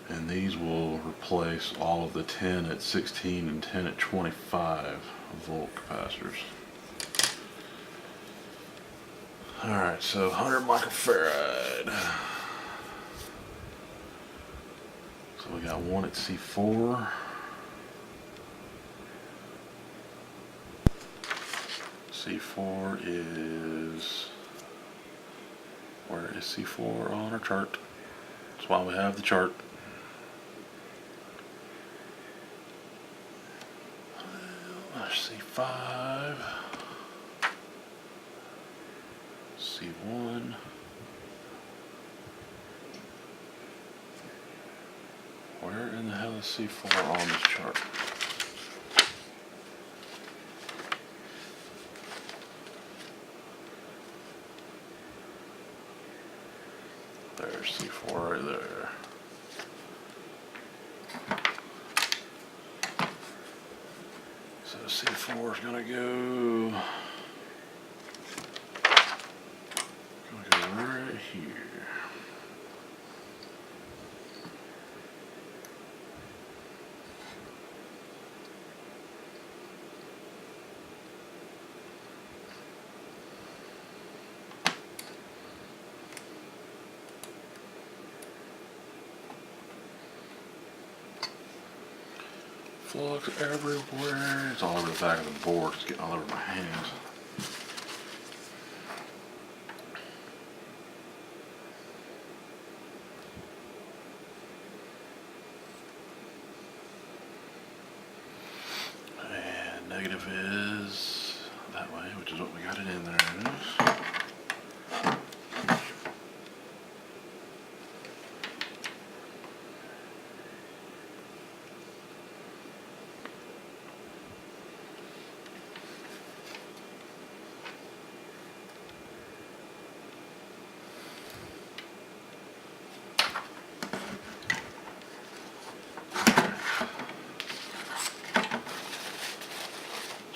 And these will replace all of the 10 at 16 and 10 at 25 volt capacitors. Alright, so 100 microfarad. So we got one at C4. C4 is, where is C4 on our chart? That's why we have the chart. C5, C1, where in the hell is C4 on this chart? There's C4 right there. C4 is gonna go right here. Flux everywhere. It's all over the back of the board. It's getting all over my hands. And negative is that way, which is what we got it in there.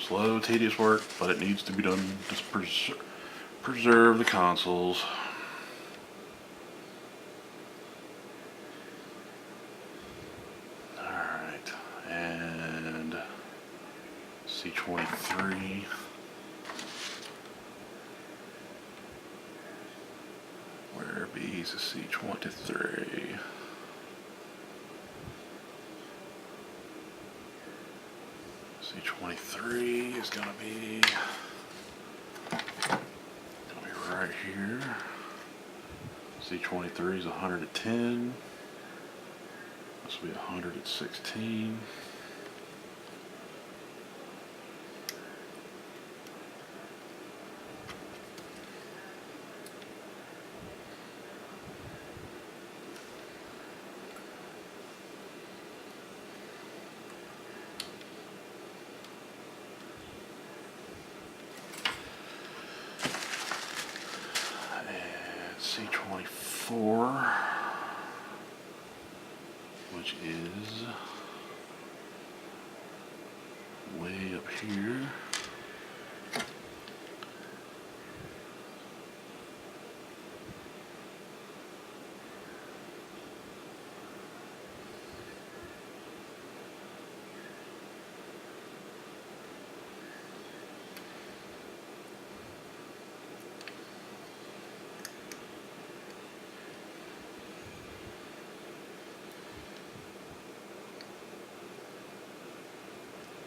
Slow, tedious work, but it needs to be done to preserve the consoles. Alright, and C23. Where be is a C23? C23 is gonna be right here. C23 is 110. This will be 116. C24, which is way up here.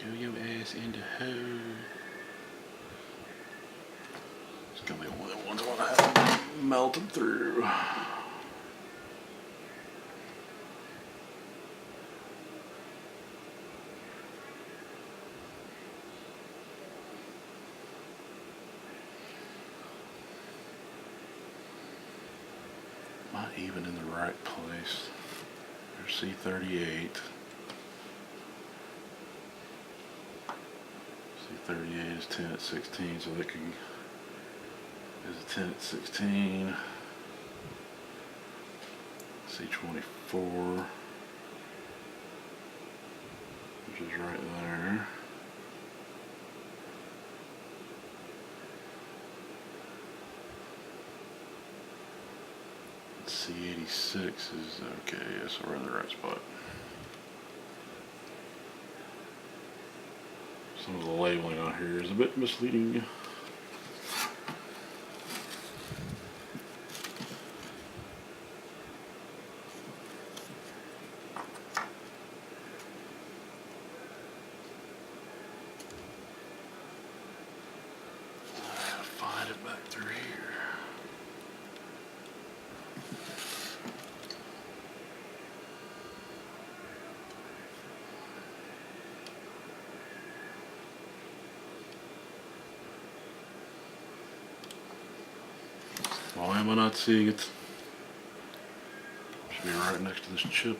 Go your ass into hole. It's gonna be one of the ones I want to have melted through. Not even in the right place. There's C38. C38 is 10 at 16, so that can is a 10 at 16. C24, which is right there. C86 is okay, so we're in the right spot. Some of the labeling out here is a bit misleading. Find it back through here. Why am I not seeing it? Should be right next to this chip.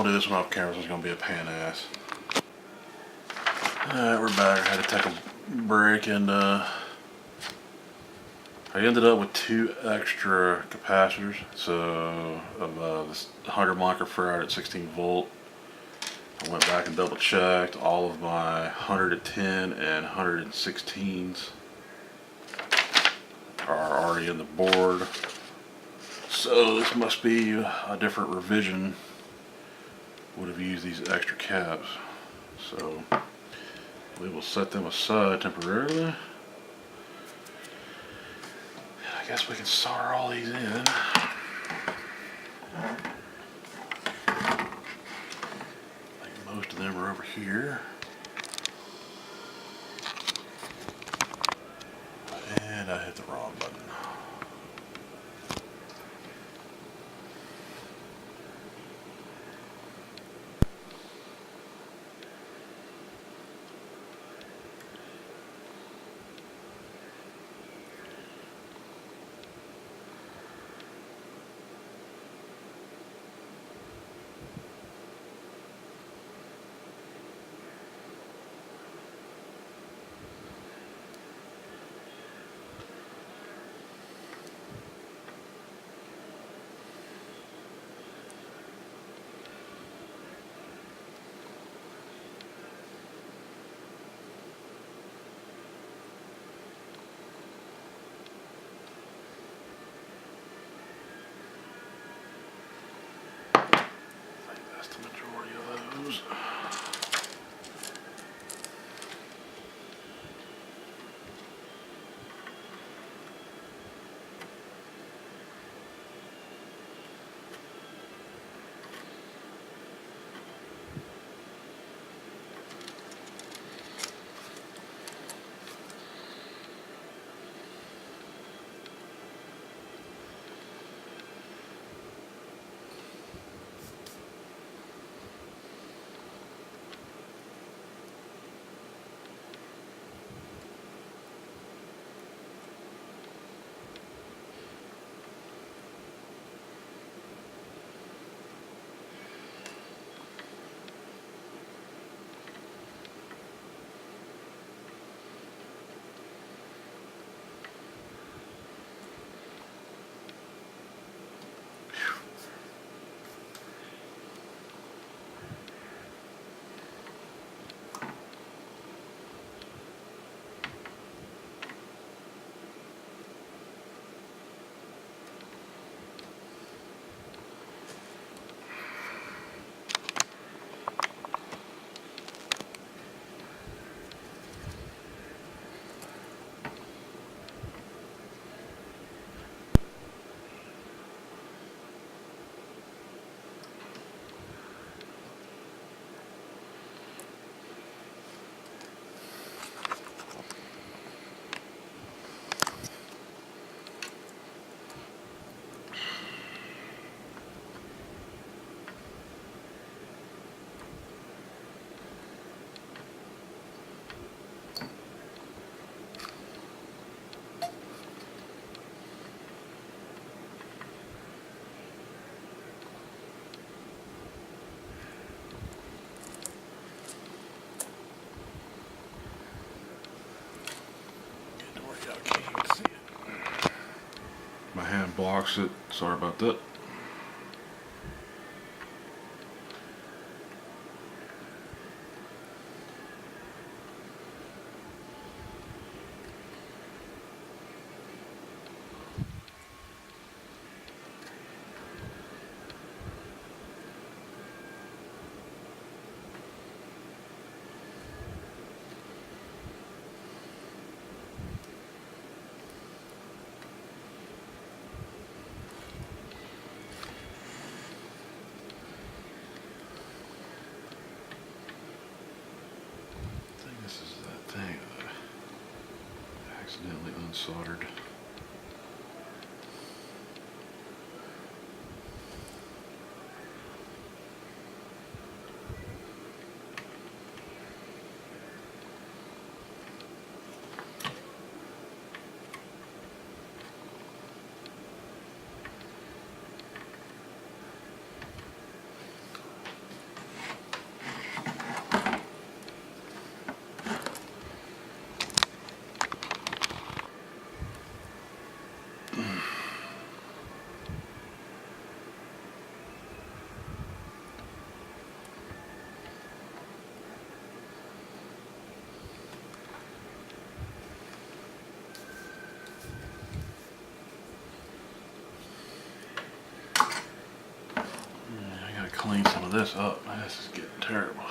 gonna do this one off camera, so it's gonna be a pan ass. Alright, we're back. I had to take a break, and I ended up with 2 extra capacitors. So of this 100 microfarad at 16 volt. I went back and double checked. All of my 110 and 116s are already in the board. So this must be a different revision. Would have used these extra caps. So we will set them aside temporarily. I guess we can solder all these in. I think most of them are over here. And I hit the wrong button. The majority of those. My hand blocks it. Sorry about that. This is that thing that I accidentally unsoldered. this up. This is getting terrible.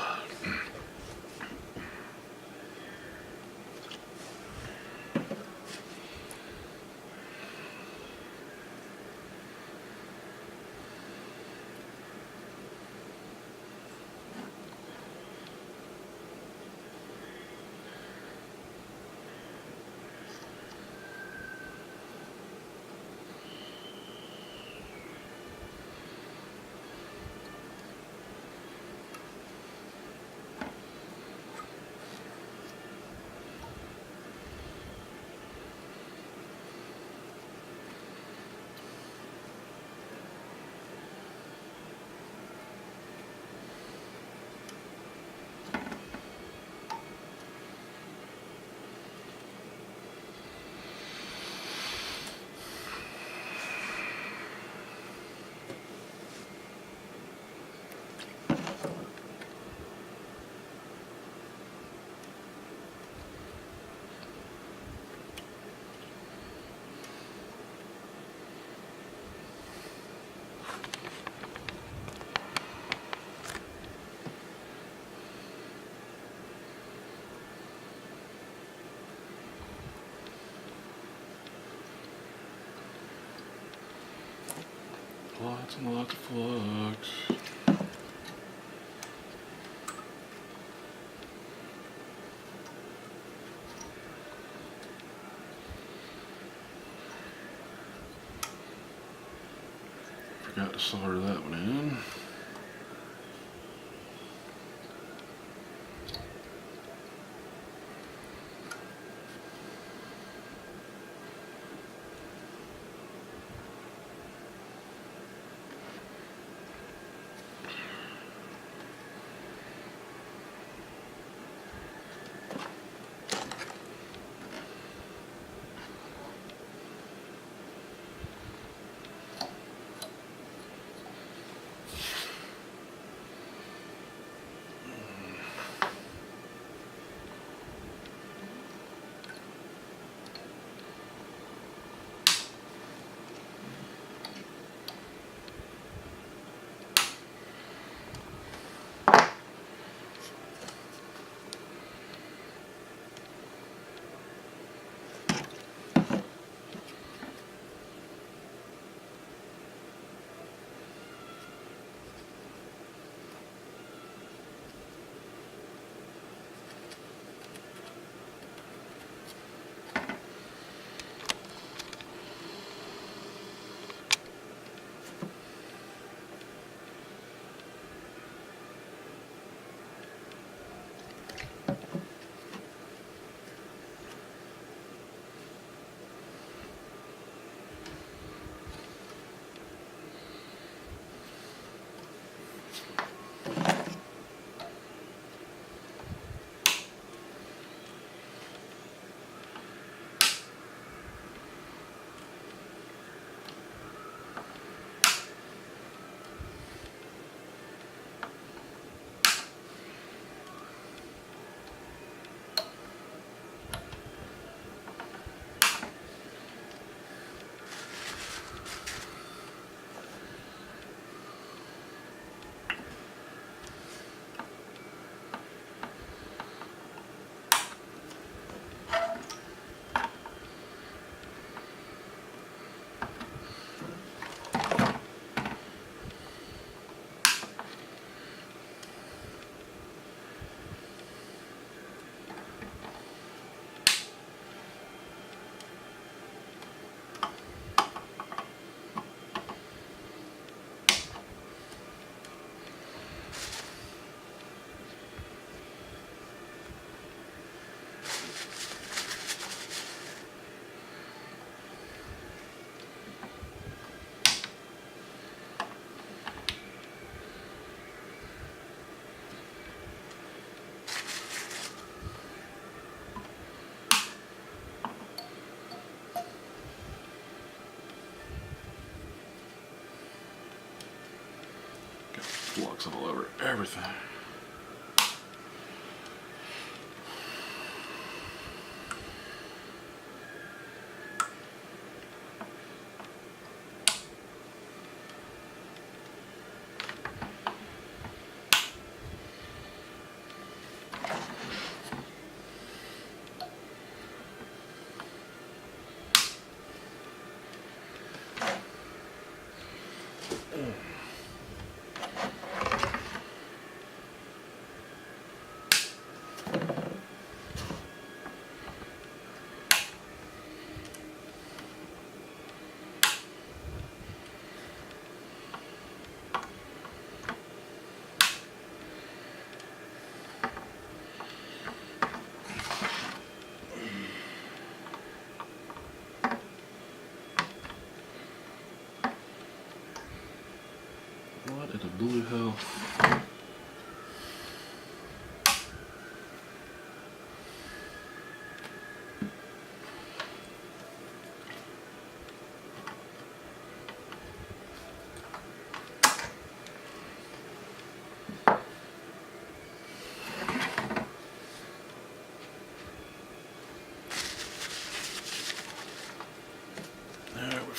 Lots and lots of flux. Forgot to solder that one in. Flux all over everything.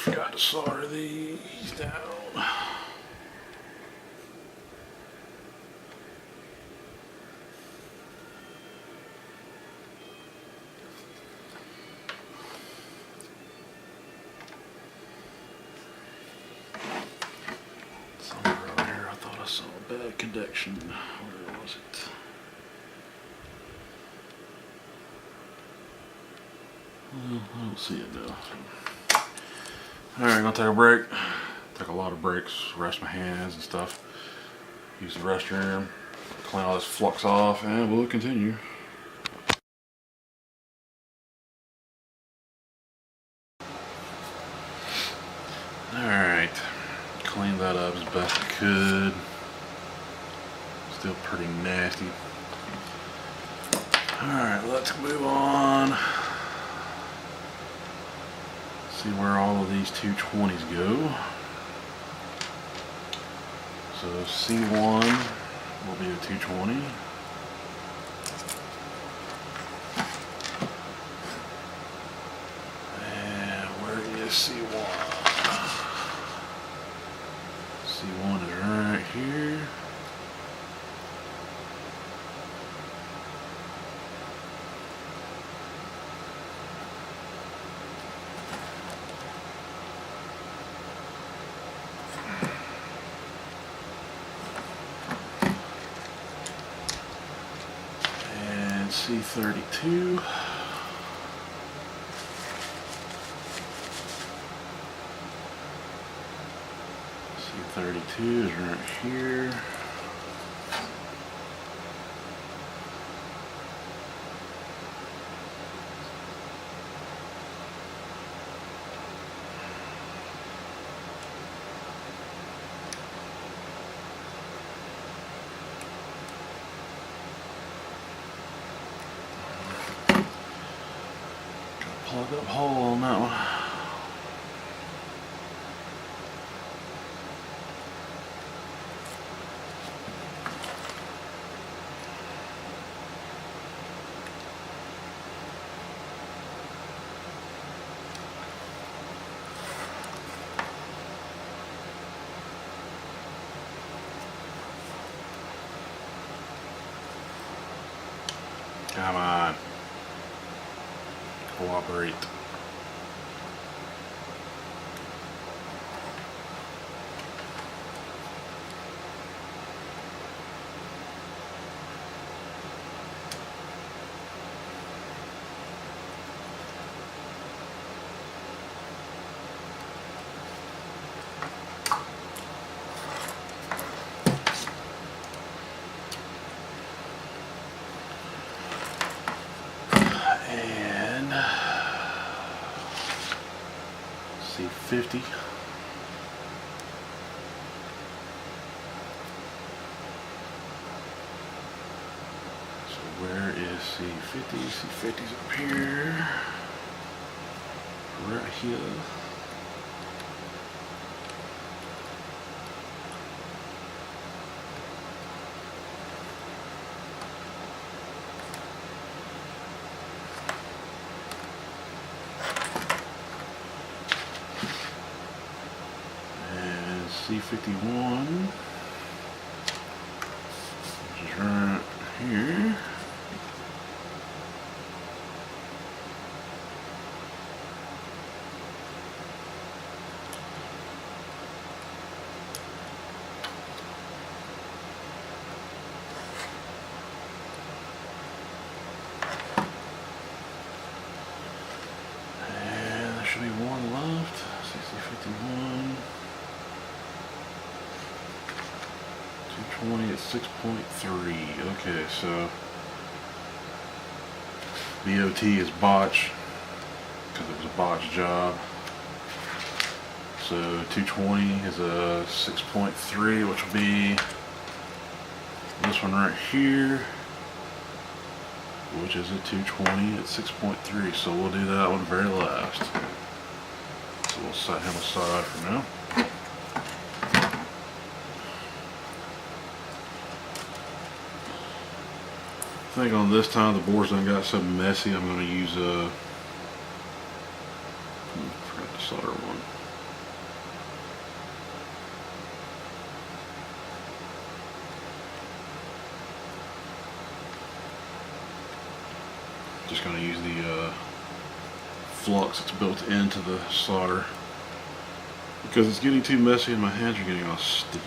Forgot to solder these down. Somewhere around here I thought I saw a bad connection. Where was it? I don't see it now. Alright, gonna take a break. Took a lot of breaks, rest my hands and stuff. Use the restroom, clean all this flux off, and we'll continue. Alright, cleaned that up as best I could. Still pretty nasty. Alright, let's move on. See where all of these 220s go. So C1 will be a 220. And where is C1? C1 is right here. C32. C32 is right here. Plug up hole on that one. Come on. Cooperate. C50. So where is C50? C50's up here. Right here. C51, which is right here. And there should be one left. CC51. 220 at 6.3. Okay, so BOT is botch because it was a botch job. So 220 is a 6.3, which will be this one right here, which is a 220 at 6.3. So we'll do that one very last. So we'll set him aside for now. I think on this time the boards done got so messy, I'm going to use a, forgot to solder one. Just going to use the flux that's built into the solder because it's getting too messy and my hands are getting all sticky.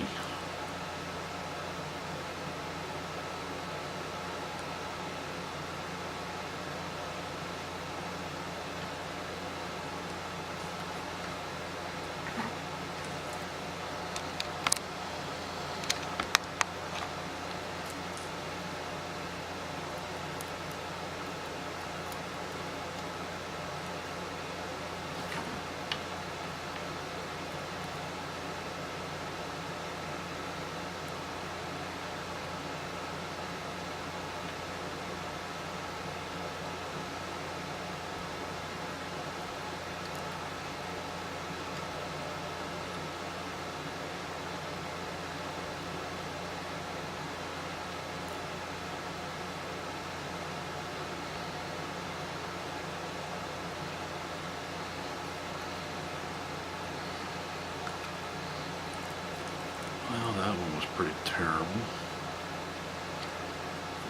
Well, that one was pretty terrible.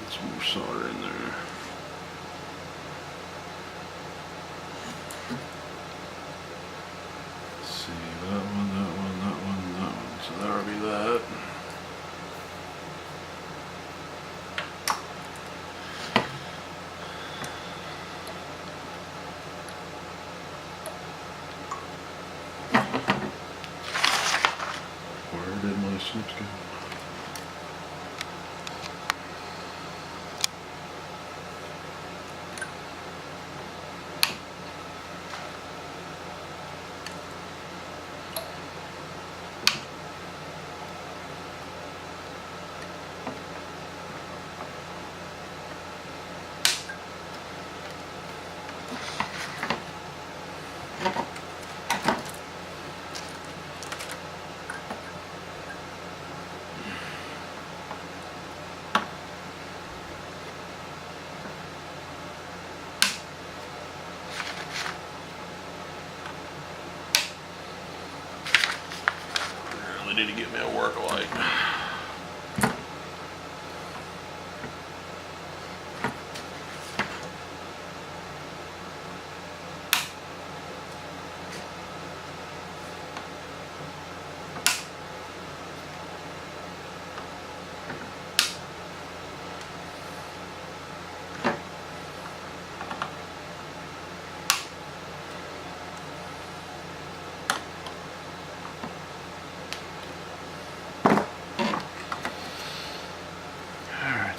Get some more solder in there. Let's see, that one, that one, that one, that one. So that'll be that. Where did my snips go? Need to get me a work light.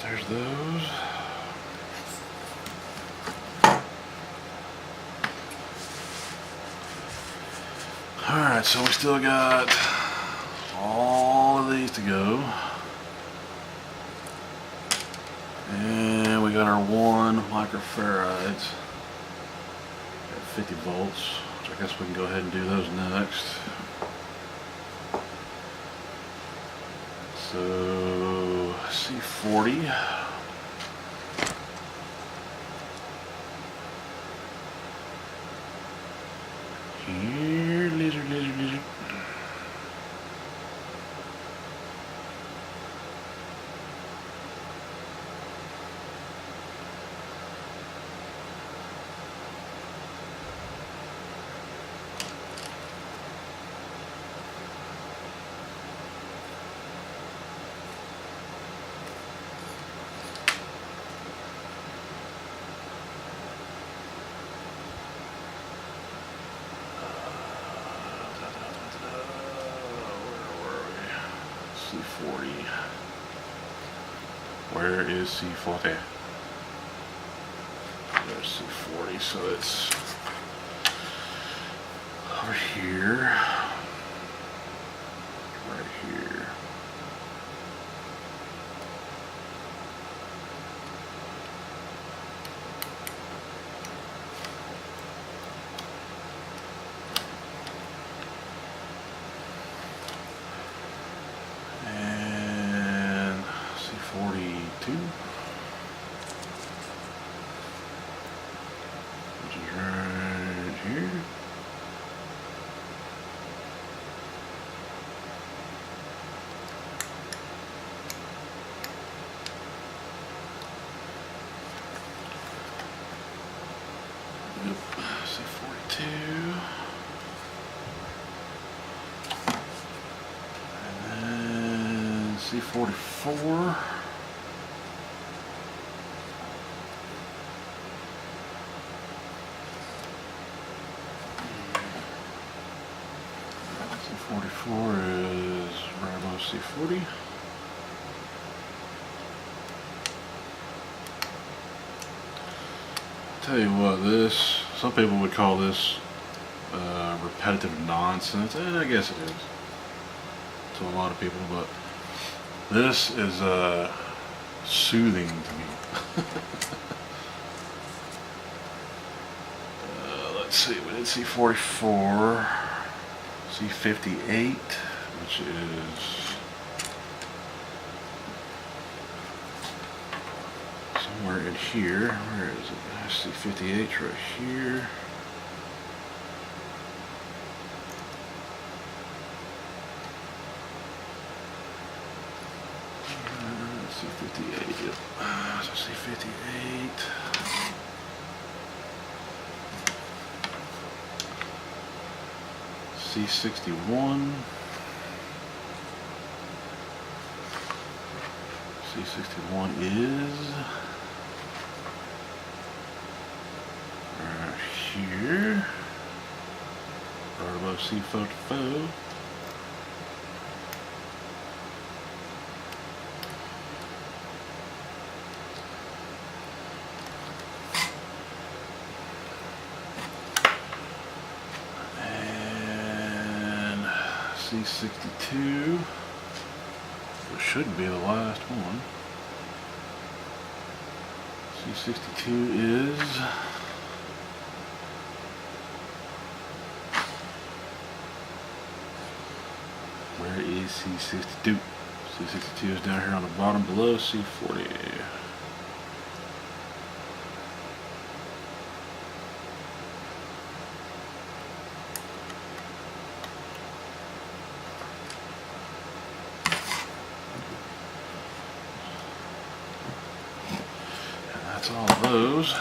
There's those. Alright, so we still got all of these to go. And we got our 1 microfarads at 50 volts, which I guess we can go ahead and do those next. So C40. Here, lizard, lizard, lizard. C40. Where is C40? There's C40, so it's over here, right here. And C42, which is right here. Yep, C42. And then C44. C44 is Rambo C40. Tell you what, some people would call this repetitive nonsense, and I guess it is to a lot of people, but this is soothing to me. Let's see, we did C44, C58, which is somewhere in here. Where is it? C58 right here. C58, yep. So C58. C61. C61 is right here. Right above C44. C62, which shouldn't be the last one. C62 is where is C62? C62 is down here on the bottom below C40. That's all of those.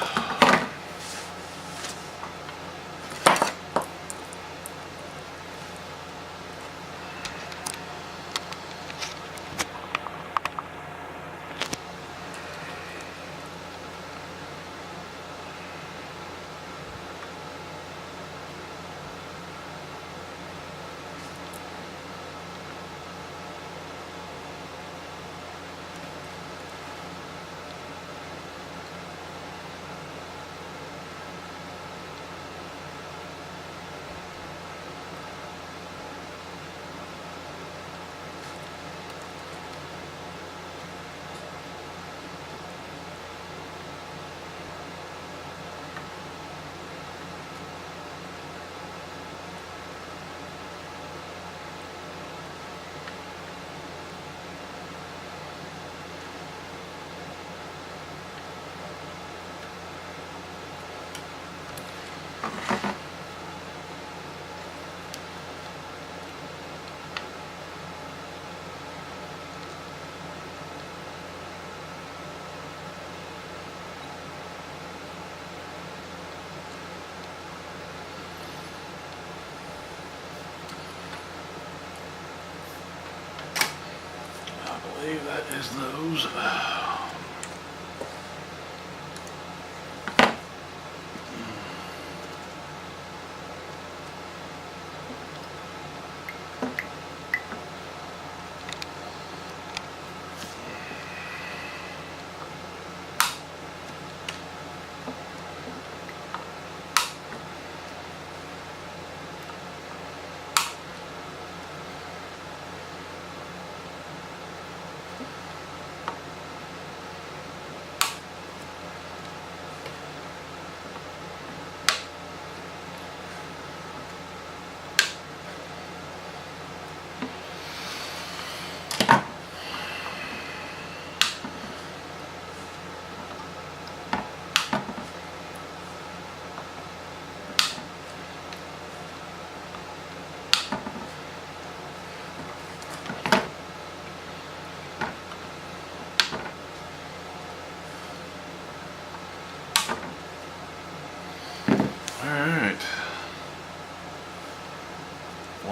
I believe that is those.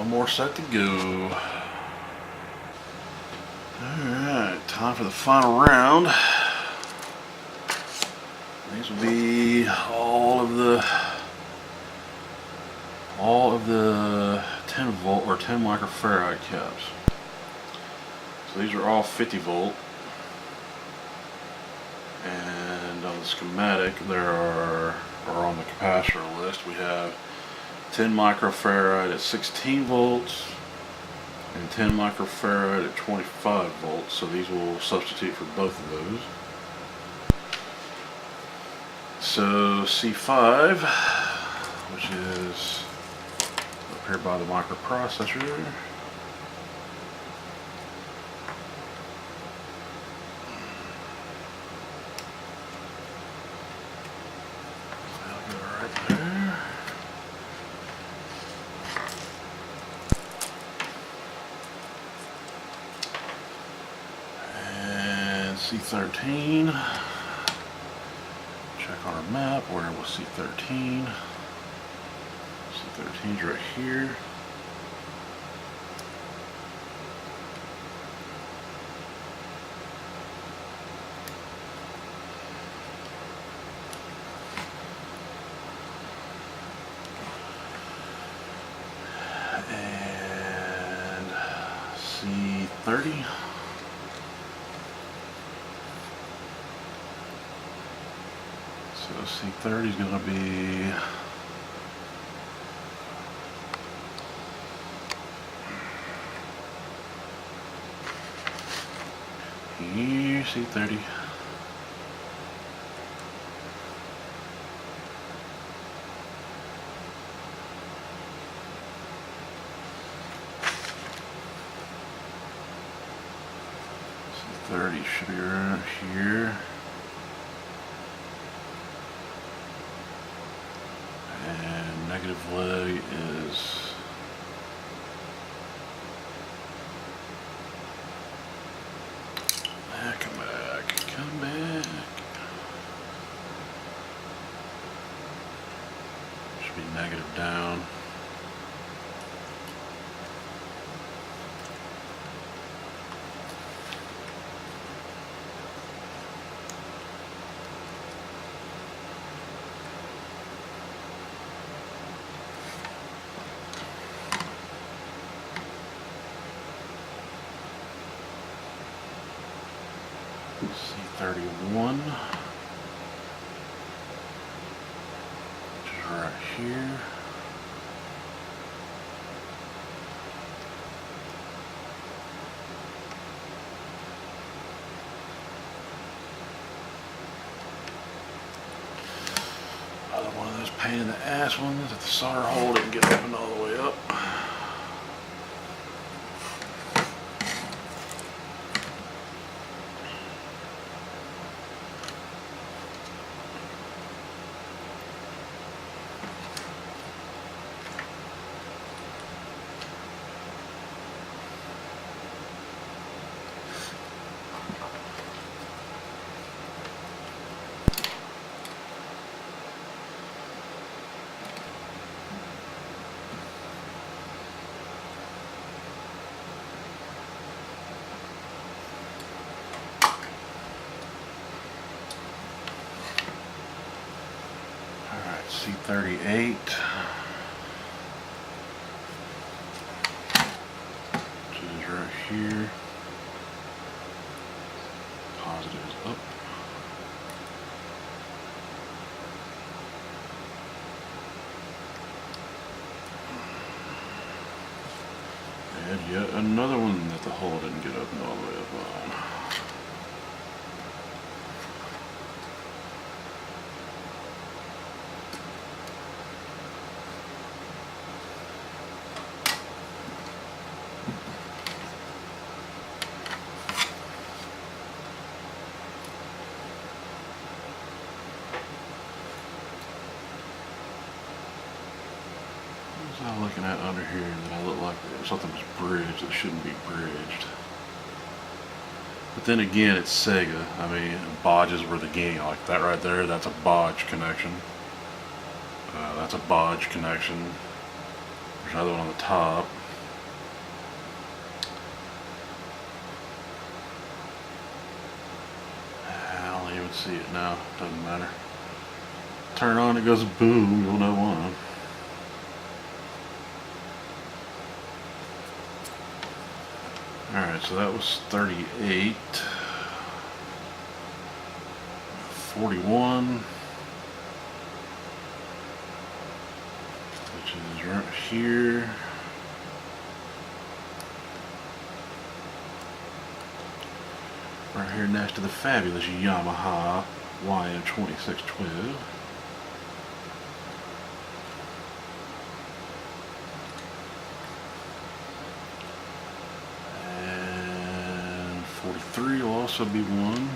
One more set to go. Alright, time for the final round. These will be all of the 10 volt or 10 microfarad caps. So these are all 50 volt. And on the schematic there are, or on the capacitor list, we have 10 microfarad at 16 volts and 10 microfarad at 25 volts. So these will substitute for both of those. So C5, which is up here by the microprocessor. C13. Check on our map. Where was C13? C13's right here. And C30. So C30 is going to be here, C30. C30 should be right here. And negative leg is come back. Should be negative down. C31, which is right here. Another one of those pain in the ass ones that the solder hole didn't get open all the way up. C38, which is right here. Positive is up. And yet another one that the hole didn't get open all the way up on. What was I looking at under here that I looked like something was bridged that shouldn't be bridged? But then again, it's Sega. I mean, bodges were the game. Like that right there, that's a bodge connection. That's a bodge connection. There's another one on the top. see it now, doesn't matter. Turn on, it goes boom, you'll know why. Alright, so that was 38. 41. Which is right here. Right here next to the fabulous Yamaha YM2612. And 43 will also be one.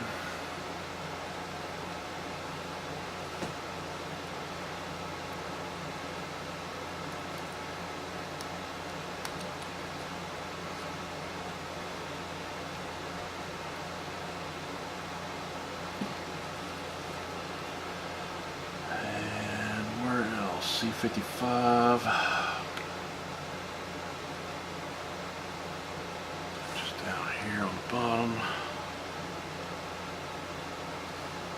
C55, just down here on the bottom.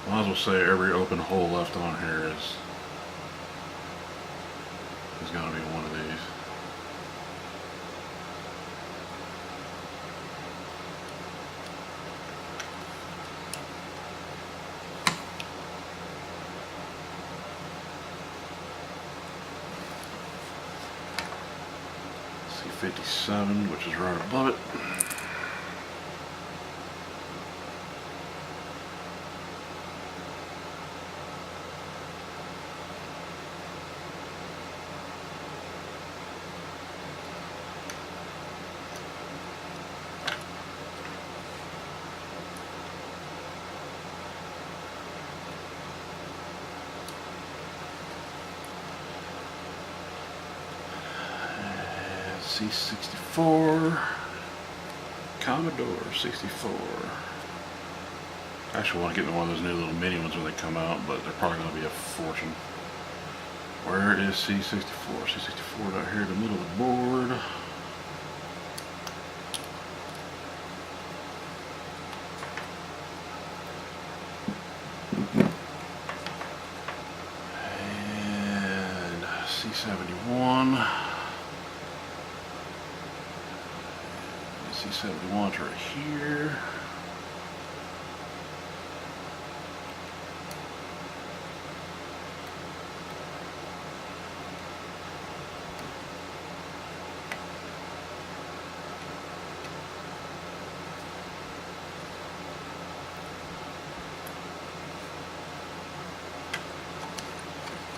Might as well say every open hole left on here is going to be one of these. C57, which is right above it. C64, Commodore 64. I actually want to get one of those new little mini ones when they come out, but they're probably going to be a fortune. Where is C64? C64 right here in the middle of the board. And C71. C71's right here.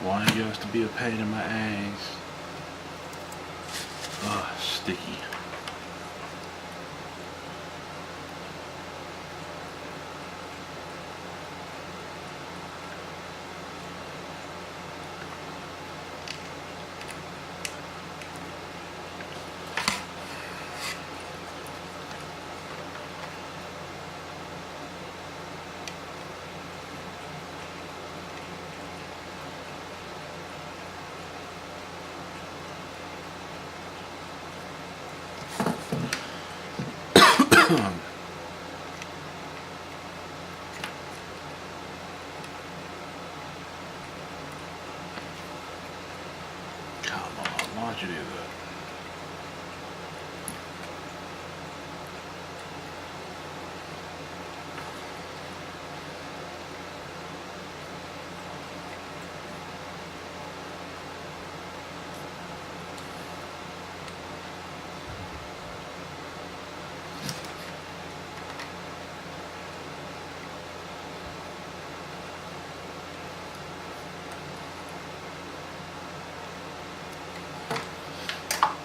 Why it has to be a pain in my ass. Ugh, sticky. Come on, why'd you do that?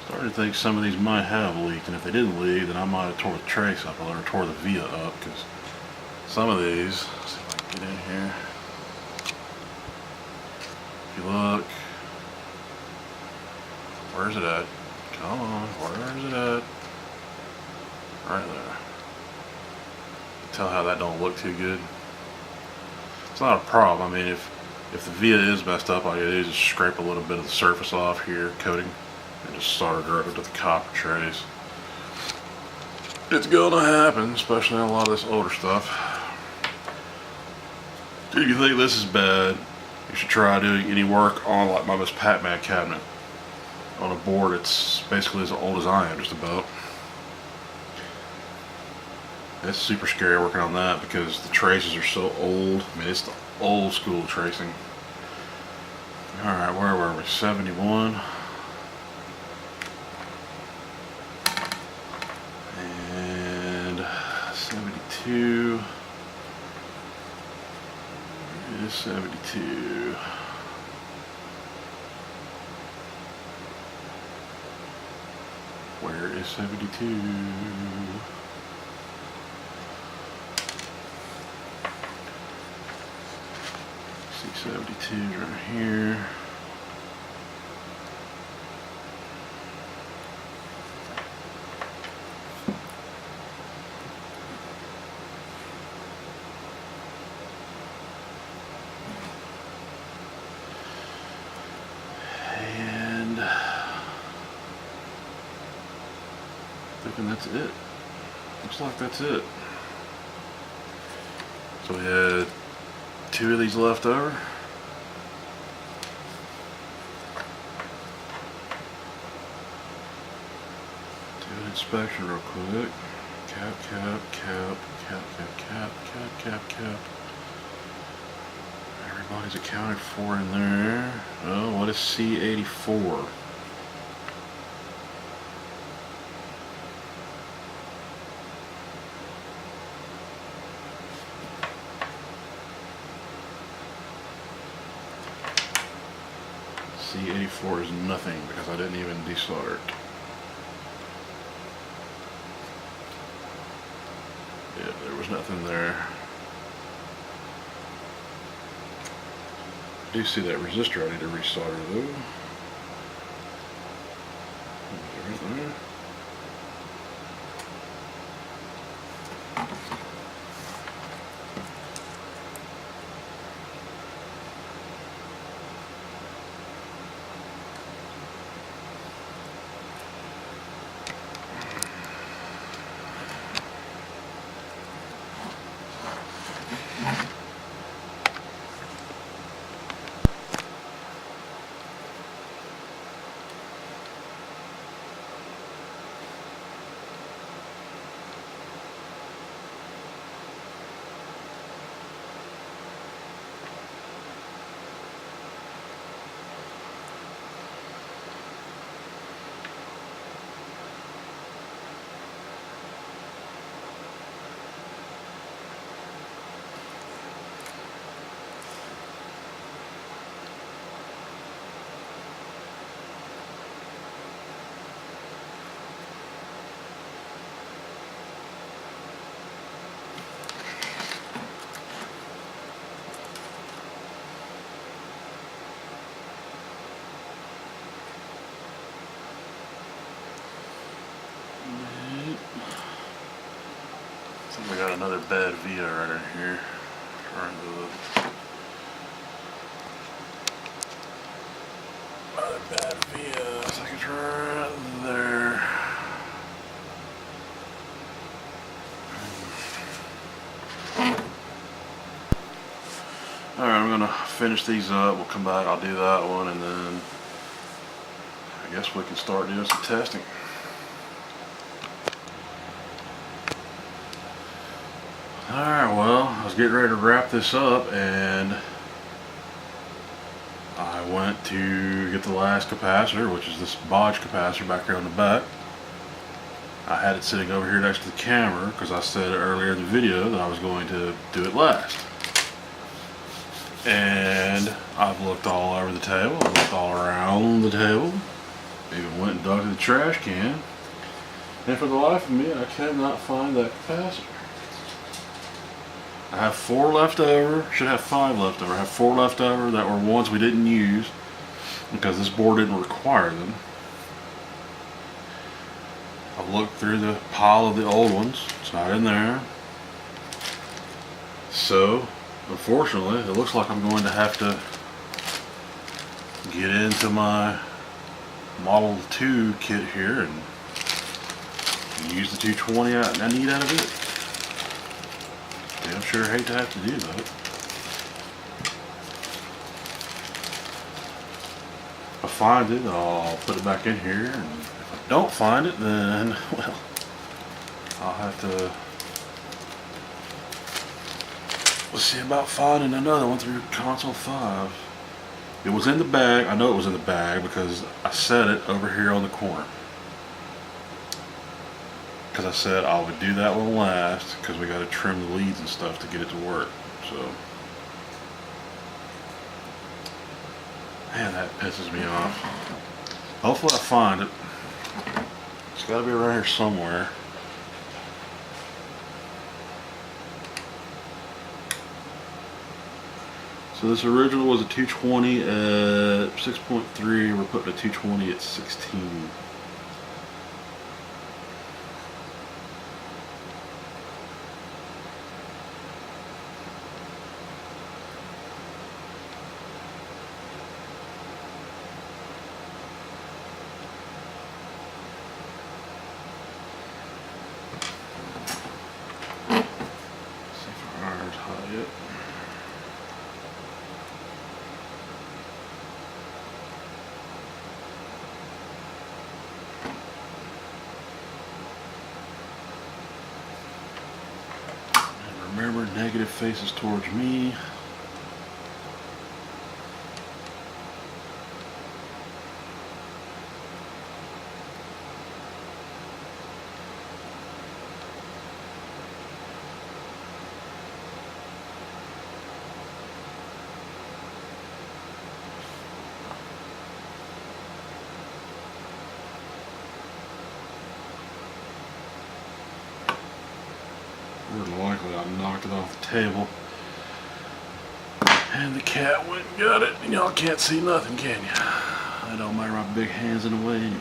Started to think some of these might have leaked, and if they didn't leak, then I might have tore the trace up or tore the via up, because some of these, let's see if I can get in here. If you look, where's it at? Come on, where is it at? Right there. Tell how that don't look too good. It's not a problem. I mean, if the via is messed up, all you do is just scrape a little bit of the surface off here, coating, and just solder directly to the copper trace. It's gonna happen, especially on a lot of this older stuff. If you think this is bad, you should try doing any work on like my Miss Pac-Man cabinet on a board that's basically as old as I am, just about. It's super scary working on that because the traces are so old. I mean, it's the old school tracing. Alright, where were we? 71. And 72. Where is 72? Where is 72? C72 is right here. And thinking that's it. Looks like that's it. So we had 2 of these left over. Do an inspection real quick. Cap, cap, cap, cap, cap, cap, cap, cap, cap. Everybody's accounted for in there. Oh, what is C84? C84 is nothing because I didn't even desolder it. Yeah, there was nothing there. I do see that resistor I need to resolder though. Right there. We got another bad VA right in here. Trying to another bad VA. So I can try right there. Alright, I'm gonna finish these up. We'll come back, I'll do that one, and then I guess we can start doing some testing. Alright, well, I was getting ready to wrap this up and I went to get the last capacitor, which is this bodge capacitor back here on the back. I had it sitting over here next to the camera because I said earlier in the video that I was going to do it last. And I've looked all over the table, I've looked all around the table, even went and dug to the trash can, and for the life of me I cannot find that capacitor. I have 4 left over, should have 5 left over. I have 4 left over that were ones we didn't use because this board didn't require them. I've looked through the pile of the old ones, it's not in there. So, unfortunately, it looks like I'm going to have to get into my Model 2 kit here and use the 220 I need out of it. I'm sure hate to have to do that. If I find it, I'll put it back in here. And if I don't find it, then, well, I'll have to see about finding another one through console 5. It was in the bag. I know it was in the bag because I set it over here on the corner. Because I said I would do that one last because we got to trim the leads and stuff to get it to work. So, man, that pisses me off. Hopefully I find it. It's got to be around here somewhere. So this original was a 220 at 6.3. We're putting a 220 at 16. See if our iron's hot yet. Remember, negative faces towards me. More than likely I knocked it off the table and the cat went and got it, and y'all can't see nothing, can you? That don't matter, my big hand's in the way anyway.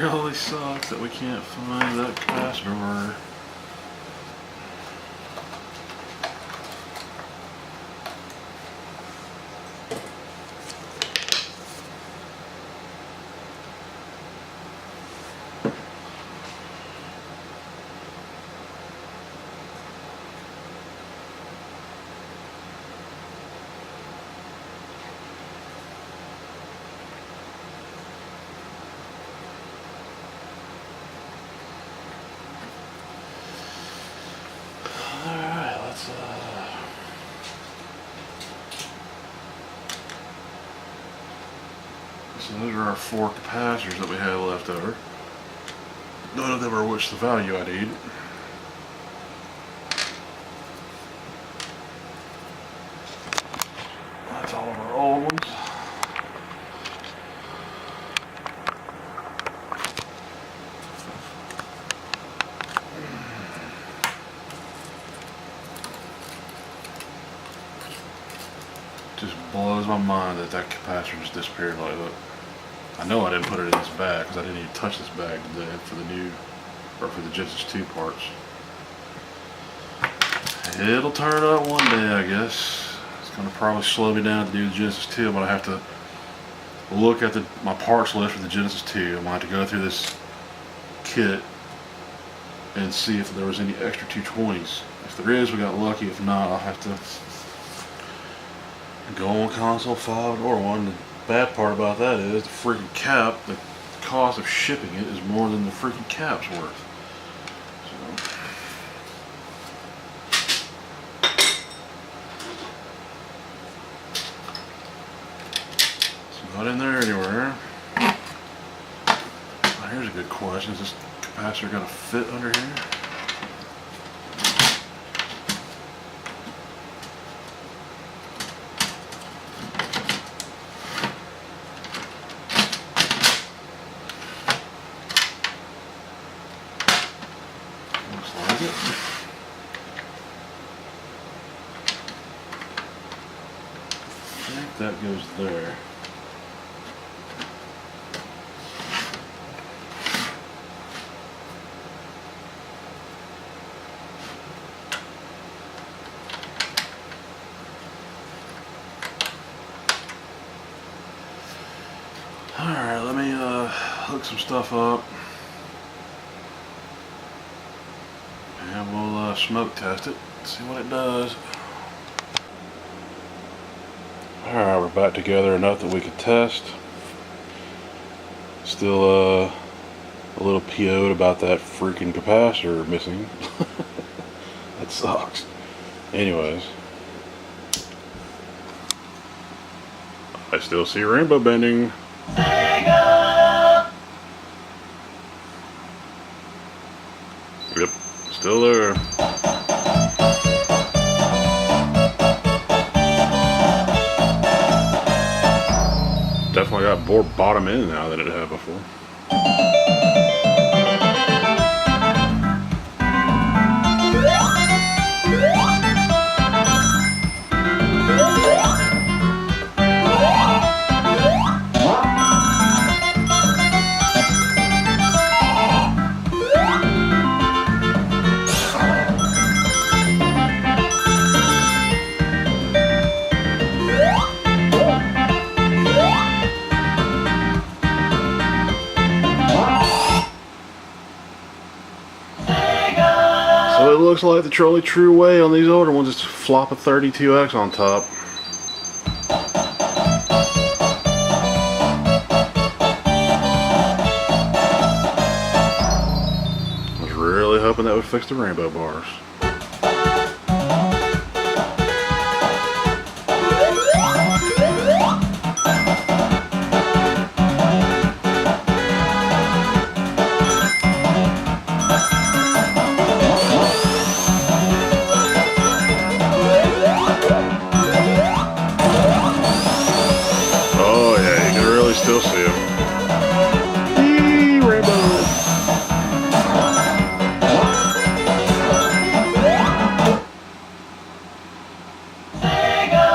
Really sucks that we can't find that capacitor. Alright, let's so those are our 4 capacitors that we have left over. None of them are which the value I need. That's all of our old ones. Just blows my mind that that capacitor just disappeared like that. I know I didn't put it in this bag because I didn't even touch this bag today for the new, or for the Genesis 2 parts. It'll turn up one day, I guess. It's going to probably slow me down to do the Genesis 2. I'm going to have to look at my parts list for the Genesis 2. I'm going to have to go through this kit and see if there was any extra 220s. If there is, we got lucky. If not, I'll have to go on console 5 or 1. The bad part about that is the freaking cap, the cost of shipping it is more than the freaking cap's worth. So not in there anywhere. Now here's a good question. Is this capacitor got to fit under here? I think that goes there. Alright, let me hook some stuff up. And we'll smoke test it, see what it does. Alright, we're back together enough that we can test. Still a little PO'd about that freaking capacitor missing. That sucks. Anyways. I still see rainbow bending. Sega! Yep, still there. Definitely got more bottom end now than it had before. So it looks like the trolley true way on these older ones is to flop a 32X on top. I was really hoping that would fix the rainbow bars. Still see him. Eee, rainbow. Sega.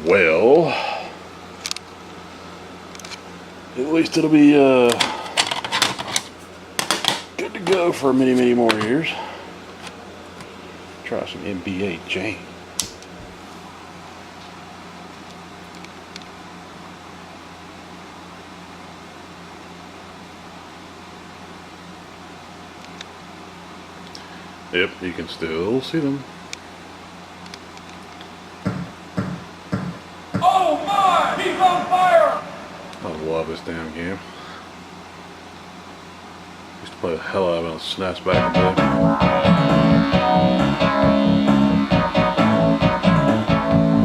Well, at least it'll be good to go for many more years. Try some NBA Jam. Yep, you can still see them. Oh my! He's on fire! I love this damn game. Used Play the hell out of it on snaps back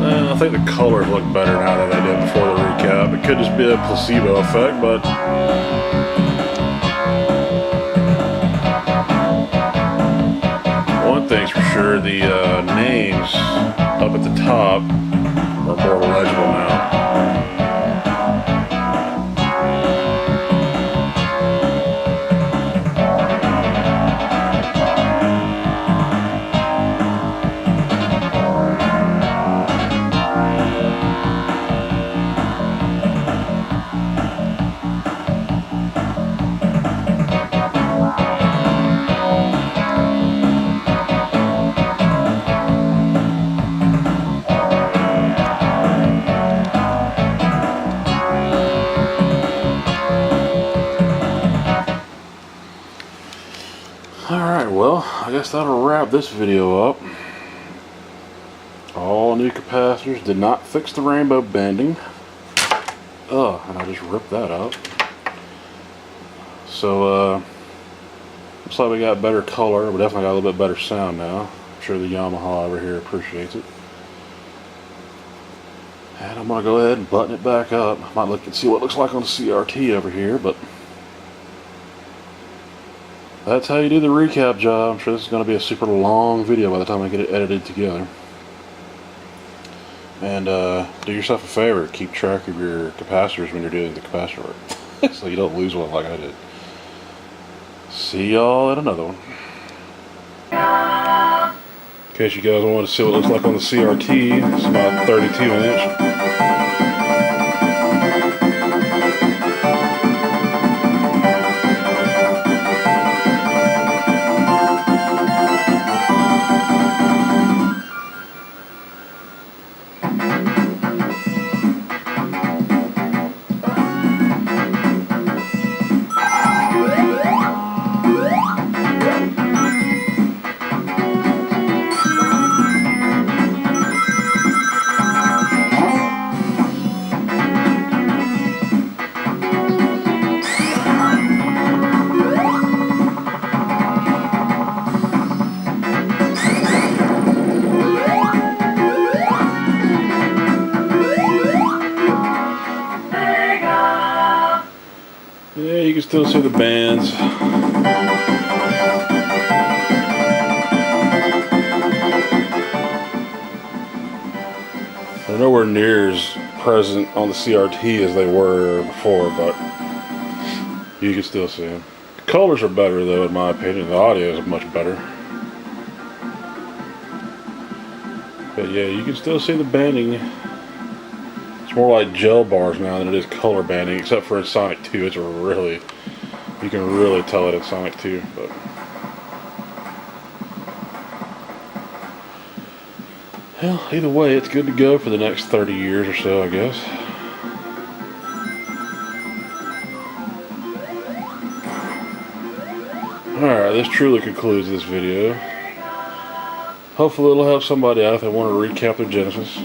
and I think the colors look better now than they did before the recap. It could just be a placebo effect, but one thing's for sure, the names up at the top are more legible now. Alright, well, I guess that'll wrap this video up. All new capacitors, did not fix the rainbow bending. Ugh, and I just ripped that up. So, looks like we got better color. We definitely got a little bit better sound now. I'm sure the Yamaha over here appreciates it. And I'm going to go ahead and button it back up. I might look and see what it looks like on the CRT over here, but that's how you do the recap job. I'm sure this is going to be a super long video by the time I get it edited together. And do yourself a favor, keep track of your capacitors when you're doing the capacitor work, so you don't lose one like I did. See y'all at another one. In case you guys want to see what it looks like on the CRT, it's about 32 inch. Yeah, you can still see the bands. They're nowhere near as present on the CRT as they were before, but you can still see them. The colors are better though, in my opinion. The audio is much better. But yeah, you can still see the banding. It's more like gel bars now than it is color banding, except for in Sonic 2. It's really, you can really tell it in Sonic 2. But hell, either way, it's good to go for the next 30 years or so, I guess. Alright, this truly concludes this video. Hopefully it'll help somebody out if they want to recap their Genesis.